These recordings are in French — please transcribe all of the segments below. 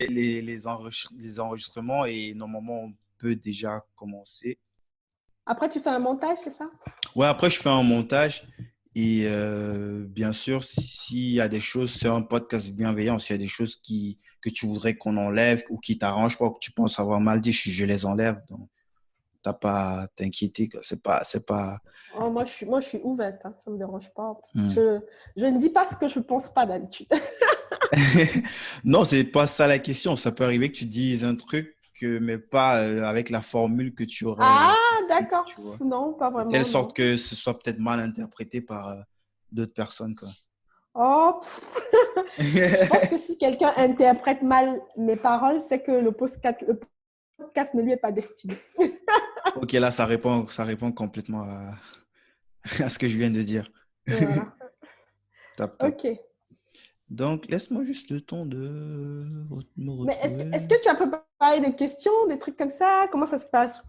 les enregistrements et normalement, on peut déjà commencer. Après, tu fais un montage, c'est ça? Ouais, après, je fais un montage et bien sûr, s'il y a des choses, c'est un podcast bienveillant. S'il y a des choses que tu voudrais qu'on enlève ou qui t'arrangent pas ou que tu penses avoir mal dit, je les enlève. Donc, t'as pas à t'inquiéter, quoi. C'est pas. Oh, moi, je suis ouverte, hein, ça ne me dérange pas. Hmm. Je ne dis pas ce que je ne pense pas d'habitude. Non, c'est pas ça la question. Ça peut arriver que tu dises un truc, mais pas avec la formule que tu aurais, Ah, d'accord. tu vois. Non, pas De telle vraiment, sorte non. que ce soit peut-être mal interprété par d'autres personnes, quoi. Oh, je pense que si quelqu'un interprète mal mes paroles, c'est que le podcast ne lui est pas destiné. Ok, là, ça répond complètement à ce que je viens de dire. Voilà. Top, top. Ok. Donc, laisse-moi juste le temps de me Mais est-ce que, retrouver. est-ce que tu as préparé des questions, des trucs comme ça? Comment ça se passe?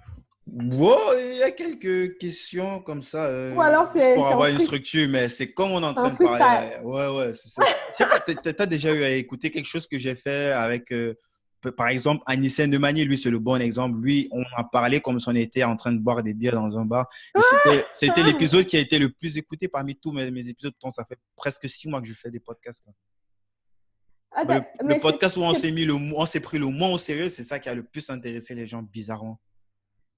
Wow, il y a quelques questions comme ça, Ou alors juste c'est pour c'est en, avoir une free, structure, mais c'est comme on est en en train de parler freestyle. là. Ouais, ouais. Je sais pas, t'as déjà eu à écouter quelque chose que j'ai fait avec, par exemple, Anissène de Manier, lui, c'est le bon exemple. Lui, on a parlé comme si on était en train de boire des bières dans un bar. Et c'était l'épisode qui a été le plus écouté parmi tous mes épisodes. Donc, ça fait presque 6 mois que je fais des podcasts, quoi. Ah, Mais le mais podcast où on s'est pris le moins au sérieux, c'est ça qui a le plus intéressé les gens, bizarrement.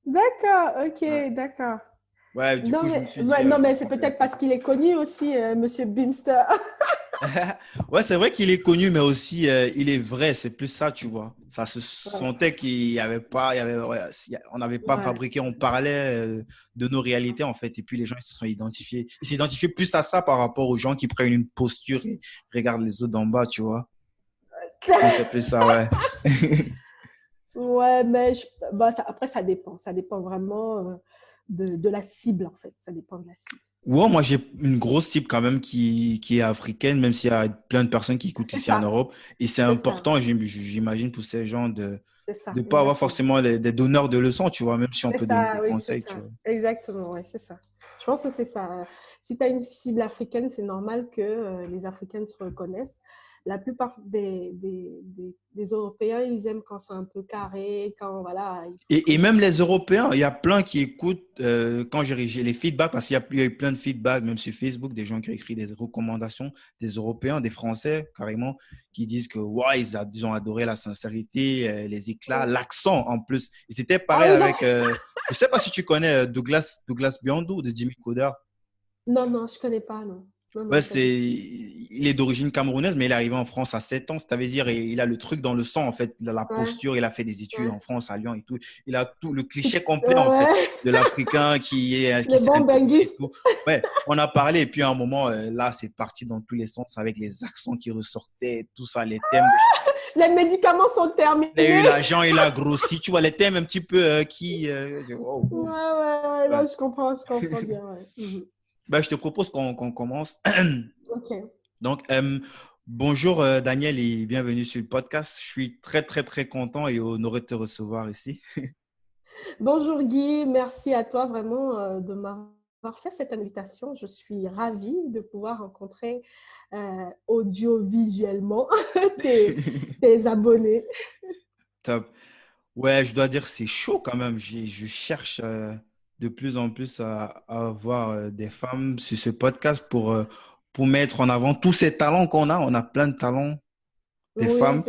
d'accord, Ouais. ok, d'accord. Ouais, du Non, coup, je me mais, suis dit, ouais, non, je vais mais c'est prendre le peut-être temps. parce qu'il est connu aussi, Monsieur Bimster. Ouais, c'est vrai qu'il est connu, mais aussi il est vrai. C'est plus ça, tu vois. Ça se Ouais, sentait qu'il y avait pas, ouais, on n'avait pas ouais. fabriqué, on parlait de nos réalités en fait. Et puis les gens ils se sont identifiés. Ils s'identifiaient plus à ça par rapport aux gens qui prennent une posture et regardent les autres d'en bas, tu vois. Donc c'est plus ça, ouais. Ouais, mais bah, après, ça dépend. Ça dépend vraiment de la cible, en fait. Ça dépend de la cible. Ouais, moi j'ai une grosse cible quand même qui est africaine, même s'il y a plein de personnes qui écoutent C'est ici en ça, Europe. Et c'est c'est ça, important, j'imagine, pour ces gens de c'est ça, ne pas avoir exactement. forcément des donneurs de leçons, tu vois, même si on C'est peut donner des ça, oui, c'est conseils, tu ça. vois. Exactement, ouais, c'est ça. Je pense que c'est ça. Si tu as une cible africaine, c'est normal que les Africaines se reconnaissent. La plupart des Européens, ils aiment quand c'est un peu carré, quand voilà, il faut Et que. même les Européens, il y a plein qui écoutent quand j'ai les feedbacks, parce qu'il y a eu plein de feedbacks, même sur Facebook, des gens qui ont écrit des recommandations, des Européens, des Français, carrément, qui disent que ouais, ils ont adoré la sincérité, les éclats, l'accent en plus. Et c'était Ah pareil oui, là. avec, je sais pas si tu connais Douglas Biandou de Jimmy Codard. Non, non, je connais pas, non. Non, Ouais, non, pas du tout. il est d'origine camerounaise, mais il est arrivé en France à 7 ans. Ça veut dire, il a le truc dans le sang, en fait, la Ouais, posture. Il a fait des études ouais. en France, à Lyon et tout. Il a tout le cliché complet, Ouais, en fait, ouais. de l'Africain qui Les s'est bons intégré et bengistes. tout. Ouais, on a parlé. Et puis, à un moment, là, c'est parti dans tous les sens avec les accents qui ressortaient, tout ça, les thèmes. Les médicaments sont Il a eu terminés. l'argent, il a grossi. Tu vois, les thèmes un petit peu wow, Ouais, wow. ouais, ouais. Ouais. Là, je comprends bien. Ouais. Mhm. Ben, je te propose qu'on commence. Ok. Donc, bonjour Daniel et bienvenue sur le podcast. Je suis très, très, très content et honoré de te recevoir ici. Bonjour Guy, merci à toi vraiment de m'avoir fait cette invitation. Je suis ravie de pouvoir rencontrer audiovisuellement tes, tes abonnés. Top. Ouais, je dois dire, c'est chaud quand même. Je cherche de plus en plus à avoir des femmes sur ce podcast pour mettre en avant tous ces talents qu'on a. On a plein de talents, des Oui, femmes.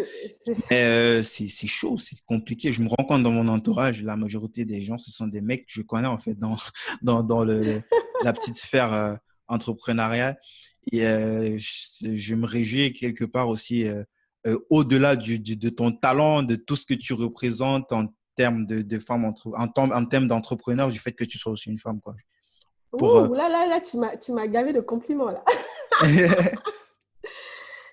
Mais c'est chaud, c'est compliqué. Je me rends compte dans mon entourage, la majorité des gens, ce sont des mecs que je connais en fait dans la petite sphère entrepreneuriale. Et je me réjouis quelque part aussi, au-delà de ton talent, de tout ce que tu représentes en termes de femme, en termes d'entrepreneur, du fait que tu sois aussi une femme, quoi. Pour, Ouh, là, tu m'as gavé de compliments là.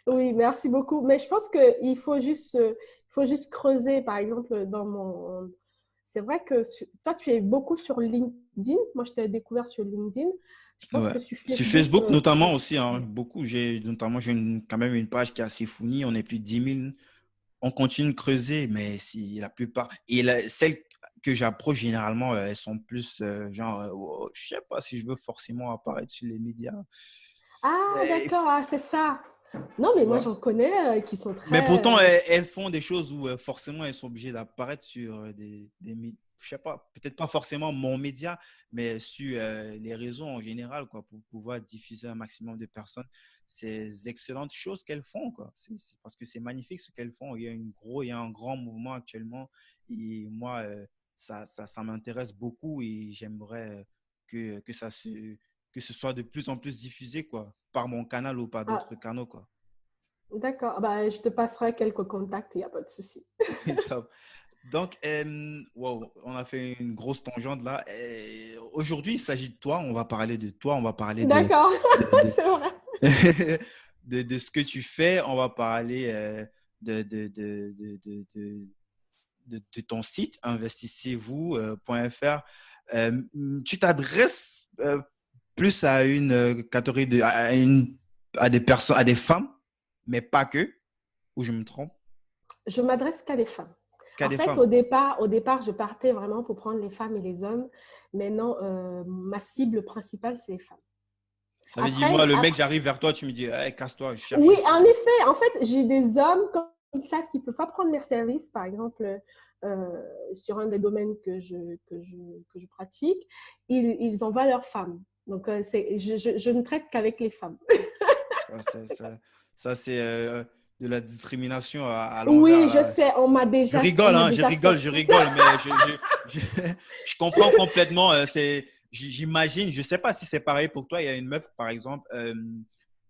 Oui, merci beaucoup. Mais je pense qu'il faut juste creuser, par exemple, dans mon. C'est vrai que toi, tu es beaucoup sur LinkedIn. Moi, je t'ai découvert sur LinkedIn. Je pense Ouais. que sur Sur Facebook, Facebook, notamment aussi, hein, beaucoup. Notamment, quand même une page qui est assez fournie. On est plus de 10 000. On continue de creuser, mais si la plupart. Et celles que j'approche généralement, elles sont plus genre, oh, je sais pas si je veux forcément apparaître sur les médias. ah, Mais d'accord, ah, c'est ça. Non, tu mais moi, vois. j'en connais qui sont Mais pourtant, très… elles font des choses où forcément elles sont obligées d'apparaître sur je sais pas, peut-être pas forcément mon média, mais sur les réseaux en général, quoi, pour pouvoir diffuser un maximum de personnes ces excellentes choses qu'elles font, quoi. Parce que c'est magnifique ce qu'elles font. Il y a un grand mouvement actuellement et moi, ça m'intéresse beaucoup et j'aimerais que ce soit de plus en plus diffusé, quoi, par mon canal ou par Ah, d'autres canaux, quoi. d'accord. Bah, je te passerai quelques contacts, il n'y a pas de souci. Top. Donc, wow, on a fait une grosse tangente là. Aujourd'hui, il s'agit de toi. On va parler de toi. On va parler D'accord, de, c'est vrai. de ce que tu fais. On va parler de, de, de, de, de, de, de ton site, investissez-vous.fr. Tu t'adresses plus à une catégorie à des personnes, à des femmes, mais pas que, ou je me trompe, Je m'adresse qu'à des femmes. qu'à En des fait, femmes. au départ, je partais vraiment pour prendre les femmes et les hommes. Maintenant, ma cible principale, c'est les femmes. Ça veut dire, moi, Après, le mec, après, j'arrive vers toi, tu me dis, hey, casse-toi, je cherche oui, juste. en effet, en fait, j'ai des hommes, quand ils savent qu'ils ne peuvent pas prendre mes services, par exemple, sur un des domaines que je pratique, ils envoient leurs femmes. Donc, je ne traite qu'avec les femmes. Ouais, ça, c'est de la discrimination à l'envers, Oui, je là. sais, on Je m'a rigole, hein, déjà sorti ça. mais je, je comprends complètement. J'imagine, je sais pas si c'est pareil pour toi. Il y a une meuf, par exemple,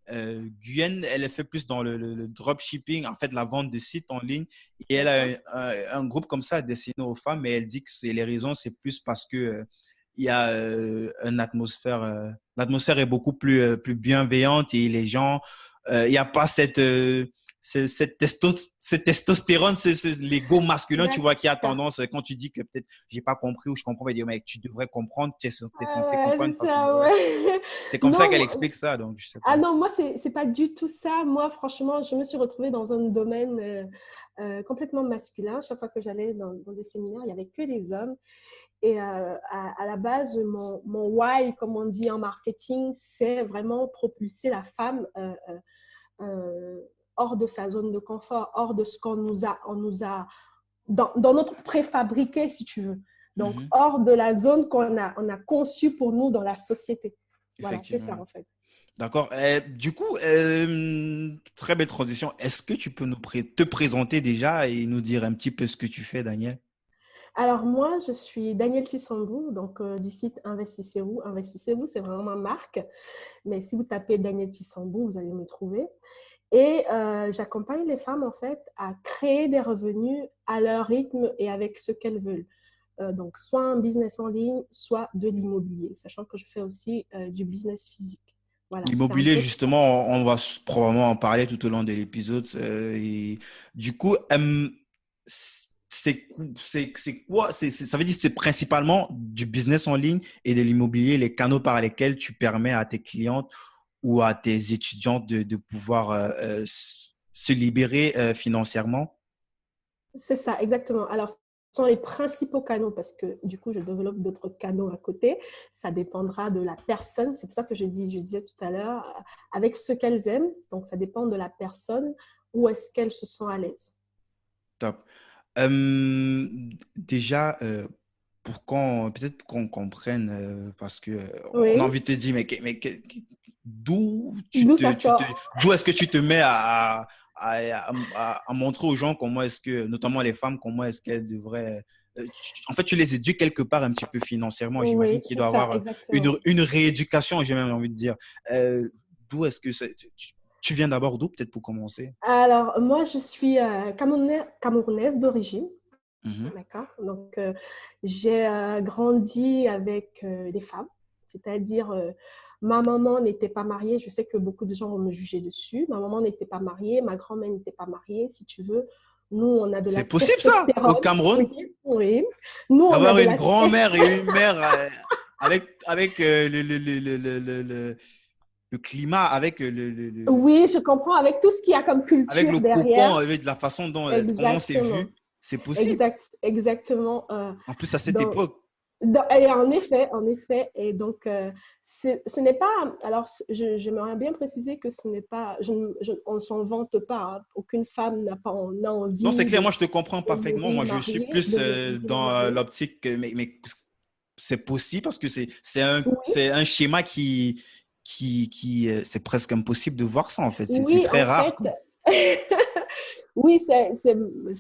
Guyenne, elle est fait plus dans le dropshipping, en fait, la vente de sites en ligne. Et elle a D'accord. un groupe comme ça destiné aux femmes, mais elle dit que les raisons, c'est plus parce que il y a l'atmosphère est beaucoup plus bienveillante et les gens, il n'y a pas cette testostérone, l'ego masculin, tu vois, qui a D'accord. tendance, quand tu dis que peut-être j'ai pas compris ou je comprends, il dit, mec, tu devrais comprendre, tu es Ah censé ouais, comprendre c'est parce que ça, ouais. ouais. C'est comme ça Non, qu'elle explique ça, donc je sais ah pas. non, moi, c'est pas du tout ça. Moi, franchement, je me suis retrouvée dans un domaine complètement masculin. Chaque fois que j'allais dans des séminaires, il n'y avait que les hommes. Et à la base, mon why, comme on dit en marketing, c'est vraiment propulser la femme euh, hors de sa zone de confort, hors de ce qu'on nous a dans notre préfabriqué, si tu veux. Donc, Mhm. hors de la zone on a conçue pour nous dans la société. Voilà, c'est ça Effectivement. en fait. D'accord. Du coup, très belle transition. Est-ce que tu peux te présenter déjà et nous dire un petit peu ce que tu fais, Daniel? Alors moi, je suis Danielle Chissambou, donc du site Investissez-vous. Investissez-vous, c'est vraiment ma marque. Mais si vous tapez Danielle Chissambou, vous allez me trouver. Et j'accompagne les femmes en fait à créer des revenus à leur rythme et avec ce qu'elles veulent. Donc soit un business en ligne, soit de l'immobilier, sachant que je fais aussi du business physique. Voilà, c'est un L'immobilier, peu ça. justement, on va probablement en parler tout au long de l'épisode. Et du coup, c'est quoi? Ça veut dire que c'est principalement du business en ligne et de l'immobilier, les canaux par lesquels tu permets à tes clientes ou à tes étudiantes de pouvoir se libérer financièrement. C'est ça, exactement. Alors, ce sont les principaux canaux parce que du coup, je développe d'autres canaux à côté. Ça dépendra de la personne. C'est pour ça que je disais tout à l'heure, avec ce qu'elles aiment. Donc, ça dépend de la personne où est-ce qu'elles se sentent à l'aise. Top. Déjà, peut-être qu'on comprenne, parce que on a Oui, envie de te dire, d'où d'où ça sort. d'où est-ce que tu te mets à montrer aux gens comment est-ce que, notamment les femmes, comment est-ce qu'elles devraient, en fait, tu les éduques quelque part un petit peu financièrement. J'imagine Oui, qu'il c'est doit y ça, avoir exactement. une rééducation, j'ai même envie de dire. D'où est-ce que tu viens d'abord d'où, peut-être pour commencer? Alors, moi, je suis camerounaise d'origine. Mhm. D'accord. Donc, j'ai grandi avec des femmes, c'est-à-dire ma maman n'était pas mariée. Je sais que beaucoup de gens vont me juger dessus. Ma maman n'était pas mariée, ma grand-mère n'était pas mariée. Si tu veux, nous, on a de C'est la possible ça, au testostérone. Cameroun? Oui, oui. Nous, on a D'avoir de une la grand-mère testostérone. et une mère avec le climat, avec Oui, je comprends, avec tout ce qu'il y a comme avec culture le cocon, derrière. avec la façon dont comment on s'est Exactement. vu, c'est possible. Exactement. En plus, à cette Dans, époque. Et en effet, et donc ce n'est pas. Alors, j'aimerais bien préciser que ce n'est pas. On ne s'en vante pas. Hein. Aucune femme n'a Non, c'est envie clair, de moi je te comprends parfaitement. Moi je suis plus de mourir dans mariée. l'optique que mais c'est possible parce que Oui, c'est un schéma c'est presque impossible de voir ça en fait. C'est oui, très en rare, fait, quoi. oui,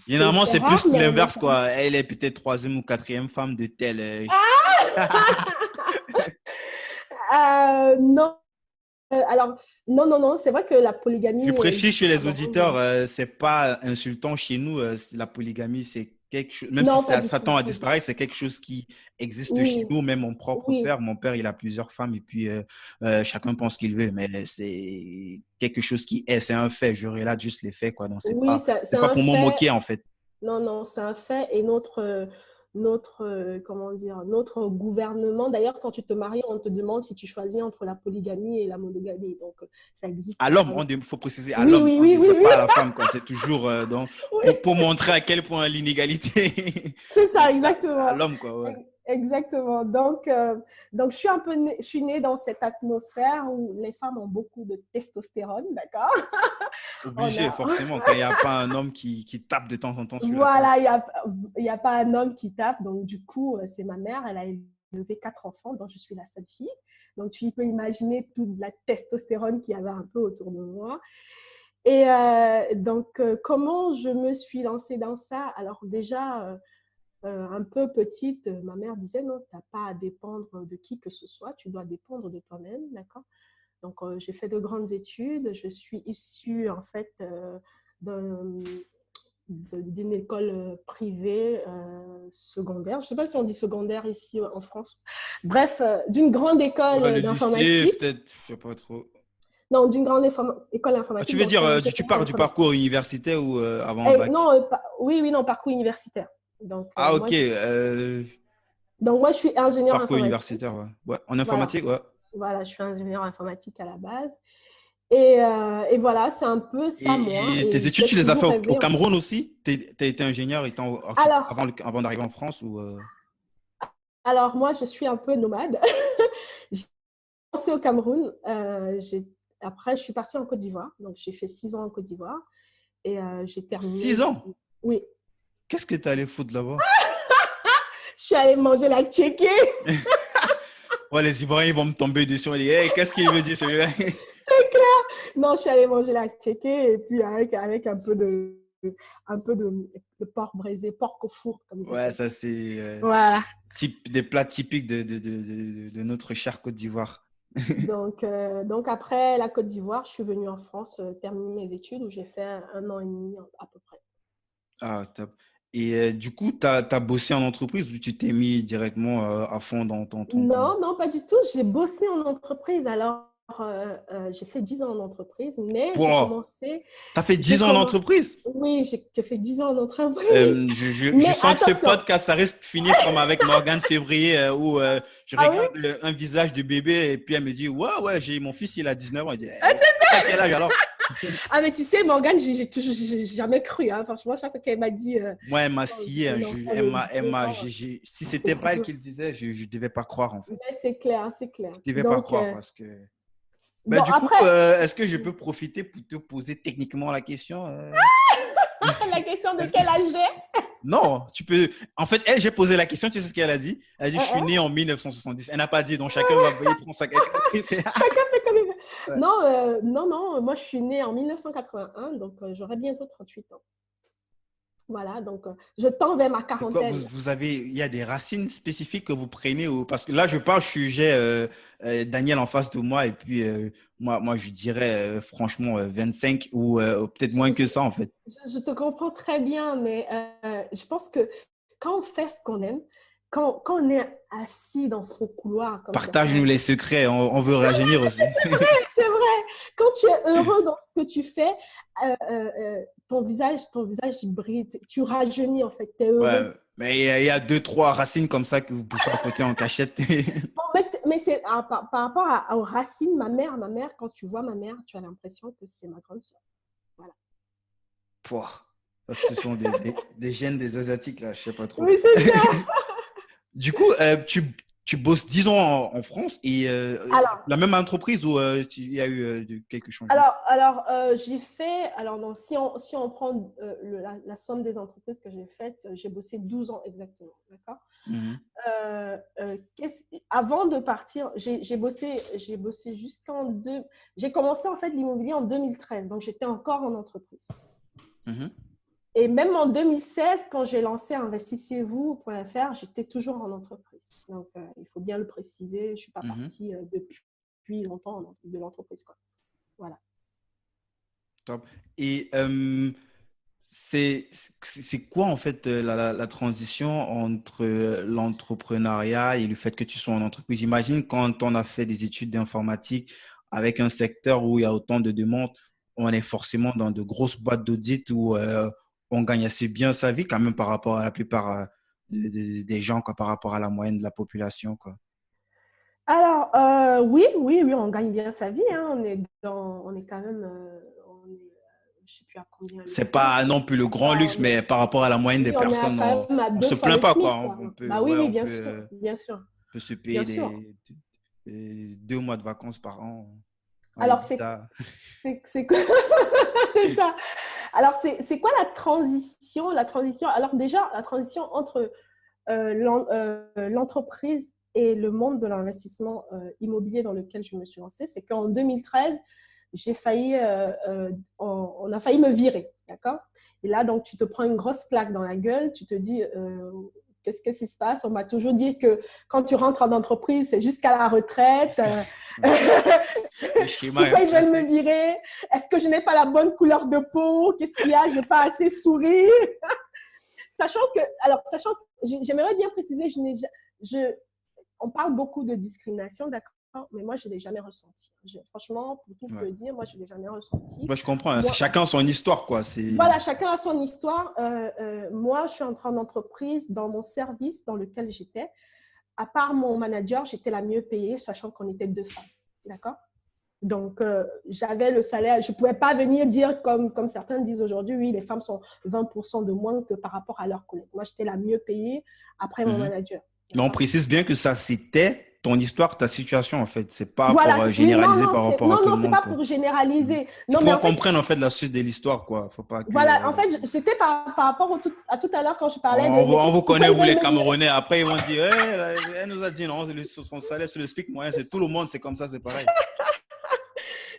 Généralement, c'est c'est rare, plus mais en l'inverse, effet. quoi. Elle est peut-être troisième ou quatrième femme de tel. Non, alors, non, non, non, c'est vrai que la Je polygamie précise existe chez les dans le monde. auditeurs, c'est pas insultant chez nous. La polygamie, c'est quelque chose, même si Non, pas du ça tout, tend à pas du disparaître, c'est quelque chose qui existe chez Oui, nous. Même mon propre oui, père, il a plusieurs femmes et puis chacun pense qu'il veut, mais c'est quelque chose qui est, c'est un fait. Je relate juste les faits, quoi. Donc oui, c'est c'est pas un pour me fait. moquer en fait. Non, non, c'est un fait. Et comment dire, notre gouvernement, d'ailleurs, quand tu te maries, on te demande si tu choisis entre la polygamie et la monogamie. Donc, ça existe À l'homme, vraiment. il faut préciser à Oui, l'homme, oui, oui, oui, c'est oui, pas à la femme, quoi. C'est toujours oui, pour montrer à quel point l'inégalité, c'est ça, c'est à exactement. l'homme, quoi. Ouais. Exactement. Donc, je suis née dans cette atmosphère où les femmes ont beaucoup de testostérone, d'accord? On Obligé, a, forcément, quand il n'y a pas un homme qui tape de temps en temps sur la table. Voilà, il y a pas un homme qui tape. Donc, du coup, c'est ma mère. Elle a élevé 4 enfants, dont je suis la seule fille. Donc, tu peux imaginer toute la testostérone qu'il y avait un peu autour de moi. Et comment je me suis lancée dans ça? Alors, déjà, un peu petite, ma mère disait non, tu n'as pas à dépendre de qui que ce soit, tu dois dépendre de toi-même, d'accord? Donc, j'ai fait de grandes études. Je suis issue, en fait, d'un d'une école privée secondaire. Je ne sais pas si on dit secondaire ici en France. Bref, d'une grande Ouais, école le lycée, d'informatique. peut-être, je sais pas trop. Non, d'une grande école Ah, tu informatique. veux Donc, je dire, suis ingénieure tu en pars du informatique. parcours universitaire ou avant le bac? Non, oui, oui, non, parcours universitaire. Donc, Ah, ok, moi, je suis ingénieure parcours informatique. universitaire, ouais. Ouais, en Voilà, informatique, ouais. voilà, je suis ingénieure informatique à la base. Et voilà, c'est un peu ça, moi. Et tes Et études, j'ai tu les as fait toujours au rêvé, en fait. Cameroun aussi? Tu as été ingénieur Alors, avant d'arriver en France ou alors, moi, je suis un peu nomade. J'ai commencé au Cameroun. Après, je suis partie en Côte d'Ivoire. Donc, j'ai fait 6 ans en Côte d'Ivoire. Et j'ai terminé 6 ans? ici. Oui. Qu'est-ce que tu allé foutre là-bas? Je suis allée manger la tchéké. Ouais, les Ivoiriens ils vont me tomber dessus. On dit, hey, qu'est-ce qu'il veut dire celui-là? Non, je suis allée manger la tchéké. Et puis, avec un peu de porc braisé, porc au four, comme ils Ouais, appellent ça ça. c'est Voilà. des plats typiques de notre chère Côte d'Ivoire. Donc, après la Côte d'Ivoire, je suis venue en France terminer mes études où j'ai fait 1 an et demi à peu près. Ah, top. Et du coup, tu as bossé en entreprise ou tu t'es mis directement à fond dans ton... Non, non, pas du tout. J'ai bossé en entreprise. Alors, j'ai fait 10 ans en entreprise, mais Wow. T'as fait j'ai 10 ans en commencé, entreprise? oui, j'ai fait 10 ans en entreprise. Je Mais sens que ce attention, podcast, ça risque de finir comme avec Morgane Février, où je ah oui? regarde un visage de bébé et puis elle me dit, ouais, ouais, j'ai mon fils, il a 19 ans. Elle dit, Ah, eh, t'as quel âge alors? ah, mais tu sais, Morgane, j'ai jamais cru. Hein. Franchement, chaque fois qu'elle m'a dit Moi, elle m'a oh, scié. Hein, un enfant de 2 ans, si c'était pas elle qui le disait, je ne devais pas croire en fait. mais c'est clair, c'est clair. Je devais pas Donc, croire parce que. Ben, bon, du coup, après, est-ce que je peux profiter pour te poser techniquement la question la question de quel âge j'ai? Non, tu peux. En fait, elle, j'ai posé la question, tu sais ce qu'elle a dit? Elle a dit, je suis Hein? né en 1970. Elle n'a pas dit, donc chacun va il prend sa calculatrice. Chacun fait comme il veut. Ouais. Non, non, non, moi je suis née en 1981, donc j'aurai bientôt 38 ans. Voilà, donc je tends vers ma Pourquoi quarantaine. il y a des racines spécifiques que vous prenez parce que là, je parle, j'ai Daniel en face de moi et puis moi, je dirais franchement 25 ou peut-être moins que ça en fait. Je te comprends très bien, mais je pense que quand on fait ce qu'on aime, quand on est assis dans son couloir comme certains, Partage-nous les secrets, on veut rajeunir aussi. c'est vrai, quand tu es heureux dans ce que tu fais, ton visage il brille, tu rajeunis en fait, tu es Ouais, heureux. mais il y a deux, trois racines comme ça que vous poussez à côté en cachette. Bon, mais c'est par rapport aux racines, ma mère, quand tu vois ma mère, tu as l'impression que c'est ma grande sœur. Voilà. Pouah. Ça, ce sont des gènes des Asiatiques, là, je sais pas trop. Oui, c'est ça. Du coup, tu bosses 10 ans en France et Alors, la même entreprise ou il y a eu quelques changements? j'ai fait, alors non, si on prend la somme des entreprises que j'ai faites, j'ai bossé 12 ans exactement, d'accord? Mhm, Avant de partir, j'ai bossé jusqu'en deux. J'ai commencé en fait l'immobilier en 2013, donc j'étais encore en entreprise. mhm, Et même en 2016, quand j'ai lancé investissez-vous.fr, j'étais toujours en entreprise. Donc, il faut bien le préciser, je ne suis pas mhm. partie depuis longtemps de l'entreprise, quoi. Voilà. Top. Et c'est quoi en fait la transition entre l'entrepreneuriat et le fait que tu sois en entreprise? J'imagine quand on a fait des études d'informatique avec un secteur où il y a autant de demandes, on est forcément dans de grosses boîtes d'audit où on gagne assez bien sa vie quand même par rapport à la plupart des gens, quoi, par rapport à la moyenne de la population, quoi. Alors, oui, oui, oui, on gagne bien sa vie, hein. On est quand même, je ne sais plus à combien le C'est SMIC, pas mais non plus le grand luxe, on est, mais par rapport à la moyenne des oui, on est personnes, quand même à on deux se fois plaint le pas, quoi. SMIC, quoi. On peut, Bah oui, ouais, oui, on bien sûr, bien sûr, peut se payer bien sûr. 2 mois de vacances par an en Alors, EBITDA. c'est quoi? C'est ça. Alors, c'est quoi la transition? La transition, alors déjà, la transition entre l'entreprise et le monde de l'investissement immobilier dans lequel je me suis lancée, c'est qu'en 2013, j'ai failli, on a failli me virer, d'accord? Et là, donc, tu te prends une grosse claque dans la gueule, tu te dis, qu'est-ce qui se passe? On m'a toujours dit que quand tu rentres en entreprise, c'est jusqu'à la retraite. Ouais. Le schéma Pourquoi est ils veulent me classique. virer? Est-ce que je n'ai pas la bonne couleur de peau? Qu'est-ce qu'il y a? Je n'ai pas assez souri? Sachant que j'aimerais bien préciser, on parle beaucoup de discrimination, d'accord, mais moi, je ne l'ai jamais ressenti. Franchement, pour tout Ouais. te dire, moi, je ne l'ai jamais ressenti. Moi, je comprends, hein. C'est Moi, chacun son histoire, quoi. voilà, chacun a son histoire. Moi, je suis entrée en entreprise dans mon service dans lequel j'étais. À part mon manager, j'étais la mieux payée, sachant qu'on était deux femmes, d'accord? Donc, j'avais le salaire. Je ne pouvais pas venir dire, comme certains disent aujourd'hui, oui, les femmes sont 20% de moins que par rapport à leurs collègues. Moi, j'étais la mieux payée après mon Mhm. manager. Mais on D'accord? précise bien que ça, c'était ton histoire, ta situation, en fait. C'est pas pour Voilà. Non, généraliser par rapport à tout le c'est monde, pas quoi. pour Mhm. généraliser. C'est Non, pour mais qu'on en fait, comprenne, en fait, la suite de l'histoire, quoi. Faut pas que... voilà. En fait, c'était par rapport à tout à l'heure quand je parlais de, mais On vous pourquoi connaît, ils vous, veulent les me virer? Camerounais. Après, ils vont dire, elle nous a dit non, son salaire sur le SMIC moyen, c'est tout le monde, c'est comme ça, c'est pareil.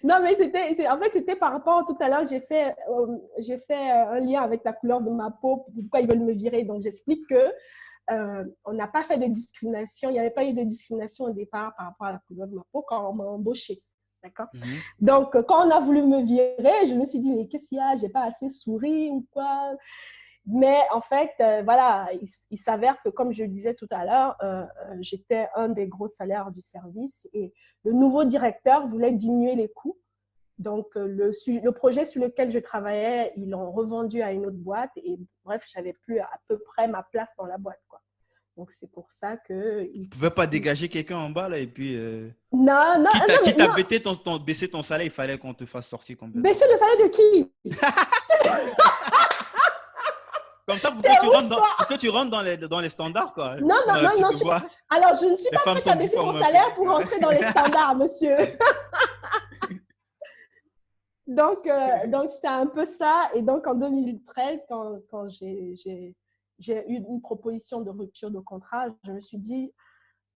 Non, mais en fait, c'était par rapport tout à l'heure, j'ai fait un lien avec la couleur de ma peau, pourquoi ils veulent me virer. Donc, j'explique que on n'a pas fait de discrimination, il n'y avait pas eu de discrimination au départ par rapport à la couleur de ma peau quand on m'a embauchée. D'accord? Mhm. Donc, quand on a voulu me virer, je me suis dit, mais qu'est-ce qu'il y a? J'ai pas assez souri ou quoi? Mais en fait, voilà, il s'avère que, comme je le disais tout à l'heure, j'étais un des gros salaires du service et le nouveau directeur voulait diminuer les coûts. Donc, le projet sur lequel je travaillais, ils l'ont revendu à une autre boîte et bref, j'avais plus à peu près ma place dans la boîte, quoi. Donc, c'est pour ça que... Tu pouvais pas dégager quelqu'un en bas, là, et puis, Non, non, non, mais quitte à non. baisser ton salaire, il fallait qu'on te fasse sortir complètement. Baisser le salaire de qui? Comme ça, C'est ouf, quoi. pour que tu rentres dans les standards, quoi. Non, non, Dans la non, non. petite voie. Alors, je ne suis Les pas femmes prête sont à baisser 10 fois mon moins payées. salaire pour rentrer dans les standards, monsieur. Donc c'était un peu ça. Et donc, en 2013, quand j'ai eu une proposition de rupture de contrat, je me suis dit,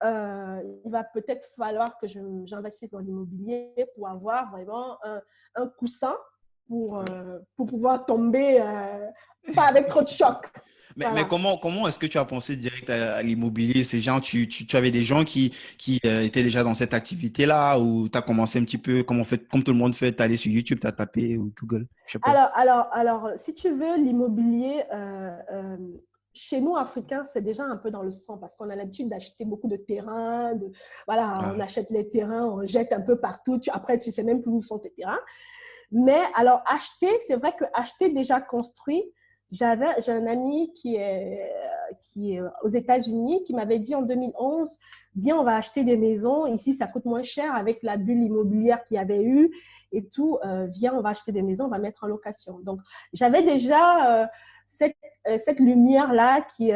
il va peut-être falloir que j'investisse dans l'immobilier pour avoir vraiment un coussin pour pouvoir tomber, pas avec trop de choc. Mais Voilà. comment est-ce que tu as pensé direct à l'immobilier? Ces gens, tu avais des gens qui étaient déjà dans cette activité-là ou tu as commencé un petit peu comme tout le monde fait, tu allé sur YouTube, tu as tapé ou Google, je sais pas. Alors, si tu veux, l'immobilier, chez nous, Africains, c'est déjà un peu dans le sang parce qu'on a l'habitude d'acheter beaucoup de terrains. Voilà, on Ah. achète les terrains, on jette un peu partout. Après, tu ne sais même plus où sont tes terrains. Mais alors, c'est vrai que acheter déjà construit, j'ai un ami qui est aux États-Unis qui m'avait dit en 2011, viens, on va acheter des maisons. Ici, ça coûte moins cher avec la bulle immobilière qu'il y avait eu et tout. Viens, on va acheter des maisons, on va mettre en location. Donc, j'avais déjà cette lumière-là qui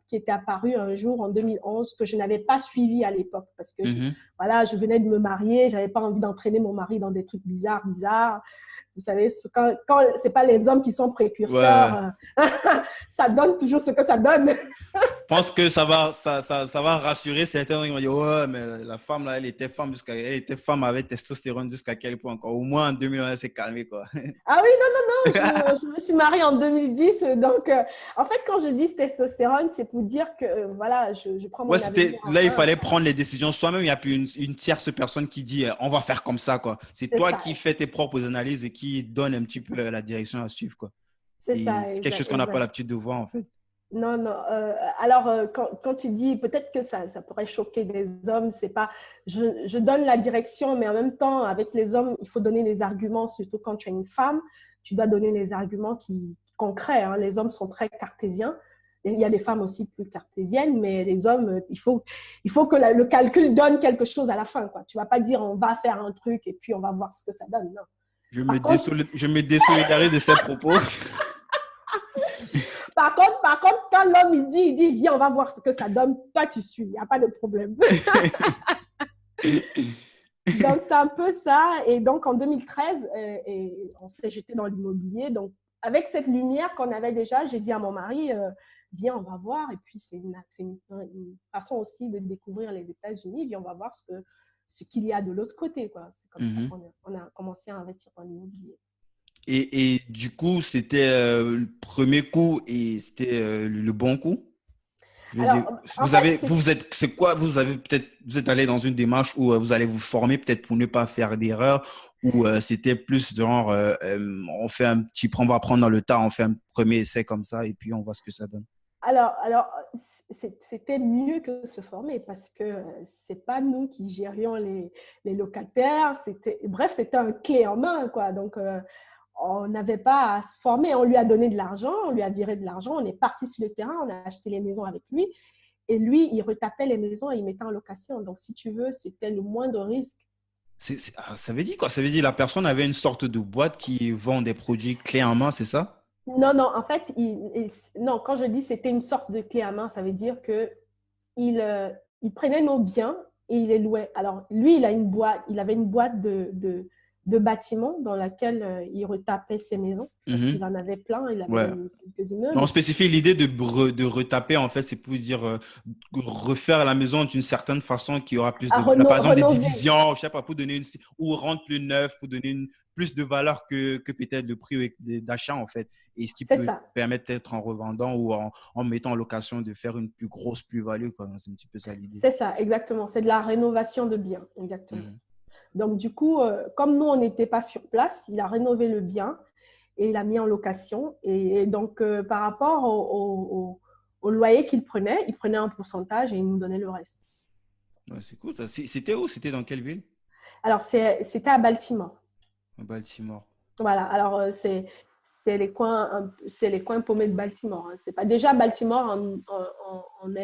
qui était apparu un jour en 2011 que je n'avais pas suivi à l'époque parce que Mhm. voilà, je venais de me marier, j'avais pas envie d'entraîner mon mari dans des trucs bizarres. Vous savez, quand c'est pas les hommes qui sont Ouais. précurseurs, ça donne toujours ce que ça donne. Je pense que ça va rassurer certains qui vont dire, ouais, mais la femme, là, elle était femme avec testostérone jusqu'à quel point, quoi. Au moins, en 2001, elle s'est calmée, quoi. Ah oui, non, je me suis mariée en 2010. Donc, en fait, quand je dis testostérone, c'est pour dire que, voilà, je prends Ouais, mon avenir en là, il main. fallait prendre les décisions soi-même. Il n'y a plus une tierce personne qui dit, on va faire comme ça, quoi. C'est C'est toi ça, qui fais tes propres analyses et qui donne un petit c'est peu ça. la direction à suivre, quoi. C'est Et ça, c'est quelque chose qu'on n'a pas exact. l'habitude de voir, en fait. Non, non. Alors, quand tu dis, peut-être que ça pourrait choquer des hommes, c'est pas. Je donne la direction, mais en même temps, avec les hommes, il faut donner les arguments, surtout quand tu es une femme, tu dois donner les arguments concrets. Hein. Les hommes sont très cartésiens. Il y a des femmes aussi plus cartésiennes, mais les hommes, il faut que le calcul donne quelque chose à la fin. Quoi. Tu ne vas pas dire on va faire un truc et puis on va voir ce que ça donne. Non. Par contre, Je me désolidarise de ces propos. Par contre, quand l'homme il dit, viens, on va voir ce que ça donne, toi, tu suis, il n'y a pas de problème. Donc, c'est un peu ça. Et donc, en 2013, on s'est jeté dans l'immobilier. Donc, avec cette lumière qu'on avait déjà, j'ai dit à mon mari, viens, on va voir. Et puis, c'est une façon aussi de découvrir les États-Unis. Viens, on va voir ce qu'il y a de l'autre côté. Quoi. C'est comme ça Mhm. qu'on a commencé à investir dans l'immobilier. Et du coup, c'était le premier coup et c'était le bon coup. Je veux dire, Alors, en fait, c'est quoi, vous êtes allé dans une démarche où vous allez vous former peut-être pour ne pas faire d'erreur ou c'était plus genre, on va prendre dans le tas, on fait un premier essai comme ça et puis on voit ce que ça donne. alors c'était mieux que se former parce que c'est pas nous qui gérions les locataires. Bref, c'était un clé en main, quoi. Donc, on n'avait pas à se former. On lui a donné de l'argent, on lui a viré de l'argent, on est parti sur le terrain, on a acheté les maisons avec lui. Et lui, il retapait les maisons et il mettait en location. Donc, si tu veux, c'était le moindre risque. Ça veut dire quoi? Ça veut dire la personne avait une sorte de boîte qui vend des produits clés en main, c'est ça? Non, non, en fait, non, quand je dis c'était une sorte de clé à main, ça veut dire que il prenait nos biens et il les louait. Alors, lui, il avait une boîte de bâtiments dans laquelle il retapait ses maisons parce qu'il Mhm. en avait plein, il avait Ouais. quelques On immeubles. spécifie l'idée de retaper, en fait, c'est pour dire refaire la maison d'une certaine façon qui aura plus À de valeur. Par exemple, des rénover. divisions, je sais pas, pour donner ou rendre plus neuf, pour donner plus de valeur que peut-être le prix d'achat, en fait. Et ce qui C'est peut ça. permettre peut-être en revendant ou en mettant en location de faire une plus grosse plus-value, quoi. C'est un petit peu ça l'idée. C'est ça, exactement. C'est de la rénovation de biens, exactement. Mhm. Donc, du coup, comme nous, on n'était pas sur place, il a rénové le bien et il a mis en location. Et donc, par rapport au loyer qu'il prenait, il prenait un pourcentage et il nous donnait le reste. Ouais, c'est cool, ça. C'était où? C'était dans quelle ville? Alors, c'était à Baltimore. À Baltimore. Voilà. Alors, c'est les coins paumés de Baltimore. Hein. C'est pas déjà Baltimore en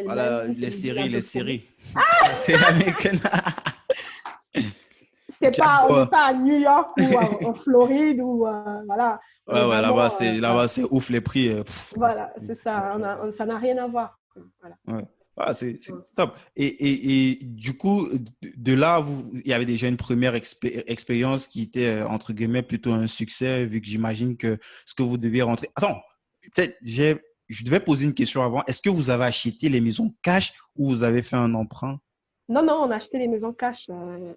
Voilà, elle-même, c'est une ville un les peu paumée. séries. La série américaine. Jack On n'est Bauer. pas à New York ou en Floride ou voilà. On est Ouais, ouais, vraiment, là-bas, c'est ouf les prix. voilà, c'est ça. Ça n'a rien à voir. Voilà. Ouais. Ah, c'est top. Et du coup, de là, il y avait déjà une première expérience qui était, entre guillemets, plutôt un succès, vu que j'imagine que ce que vous deviez rentrer. Attends, peut-être, je devais poser une question avant. Est-ce que vous avez acheté les maisons cash ou vous avez fait un emprunt? Non, non, on a acheté les maisons cash.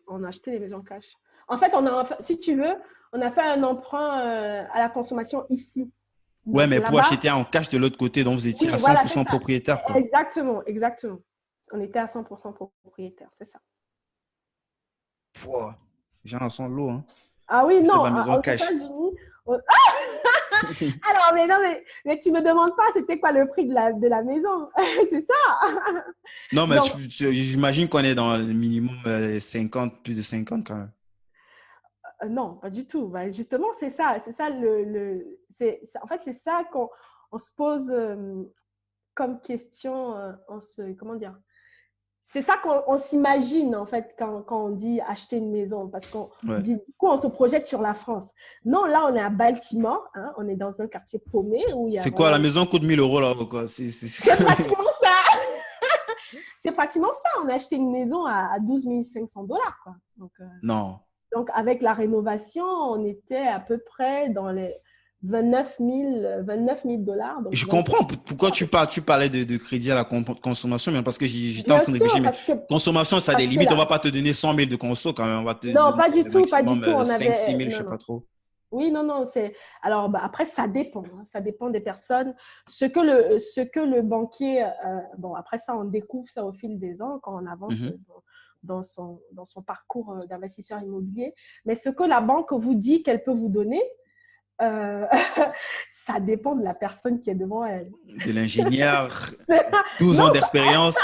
On a acheté les maisons cash. En fait, si tu veux, on a fait un emprunt à la consommation ici. Ouais, Donc mais pour là-bas, acheter en cash de l'autre côté, donc vous étiez oui, à voilà, c'est 100% ça. propriétaire, quoi. Exactement, exactement. On était à 100% propriétaire, c'est ça. Pouah, les gens en sont lourds, hein. Ah oui, Ils non, font de la maison aux cash. États-Unis. Alors, mais non, mais tu me demandes pas c'était quoi le prix de la maison. C'est ça. Non, mais Donc, j'imagine qu'on est dans le minimum 50, plus de 50 quand même. non, pas du tout. Bah, justement, c'est ça. C'est ça en fait, c'est ça qu'on on se pose comme question. Comment dire? C'est ça qu'on s'imagine, en fait, quand on dit acheter une maison, parce qu'on Ouais. dit, du coup, on se projette sur la France. Non, là, on est à Baltimore, hein, on est dans un quartier paumé où il y a C'est quoi, la vraiment... maison coûte 1000 euros là, quoi? C'est pratiquement ça. C'est pratiquement ça. On a acheté une maison à 12 500 $, quoi. Non. Donc, avec la rénovation, on était à peu près dans les 29 000 $. Donc, Je 24 comprends 000 pourquoi tu parlais de crédit à la consommation, mais parce que j'étais en Bien train de sûr, réfléchir, mais consommation, ça a des parce que limites. On va là, pas te donner 100 000 de conso quand même. On va te non, donner pas du tout, pas du maximum tout. On 5 6 avait, 000, je non, sais non. pas trop. Oui, non, non, c'est... Alors, bah, après, ça dépend. Hein. Ça dépend des personnes. Ce que le banquier... bon, après ça, on découvre ça au fil des ans quand on avance Mhm. dans son parcours d'investisseur immobilier. Mais ce que la banque vous dit qu'elle peut vous donner, euh, ça dépend de la personne qui est devant elle. De l'ingénieur, 12 Non, ans d'expérience,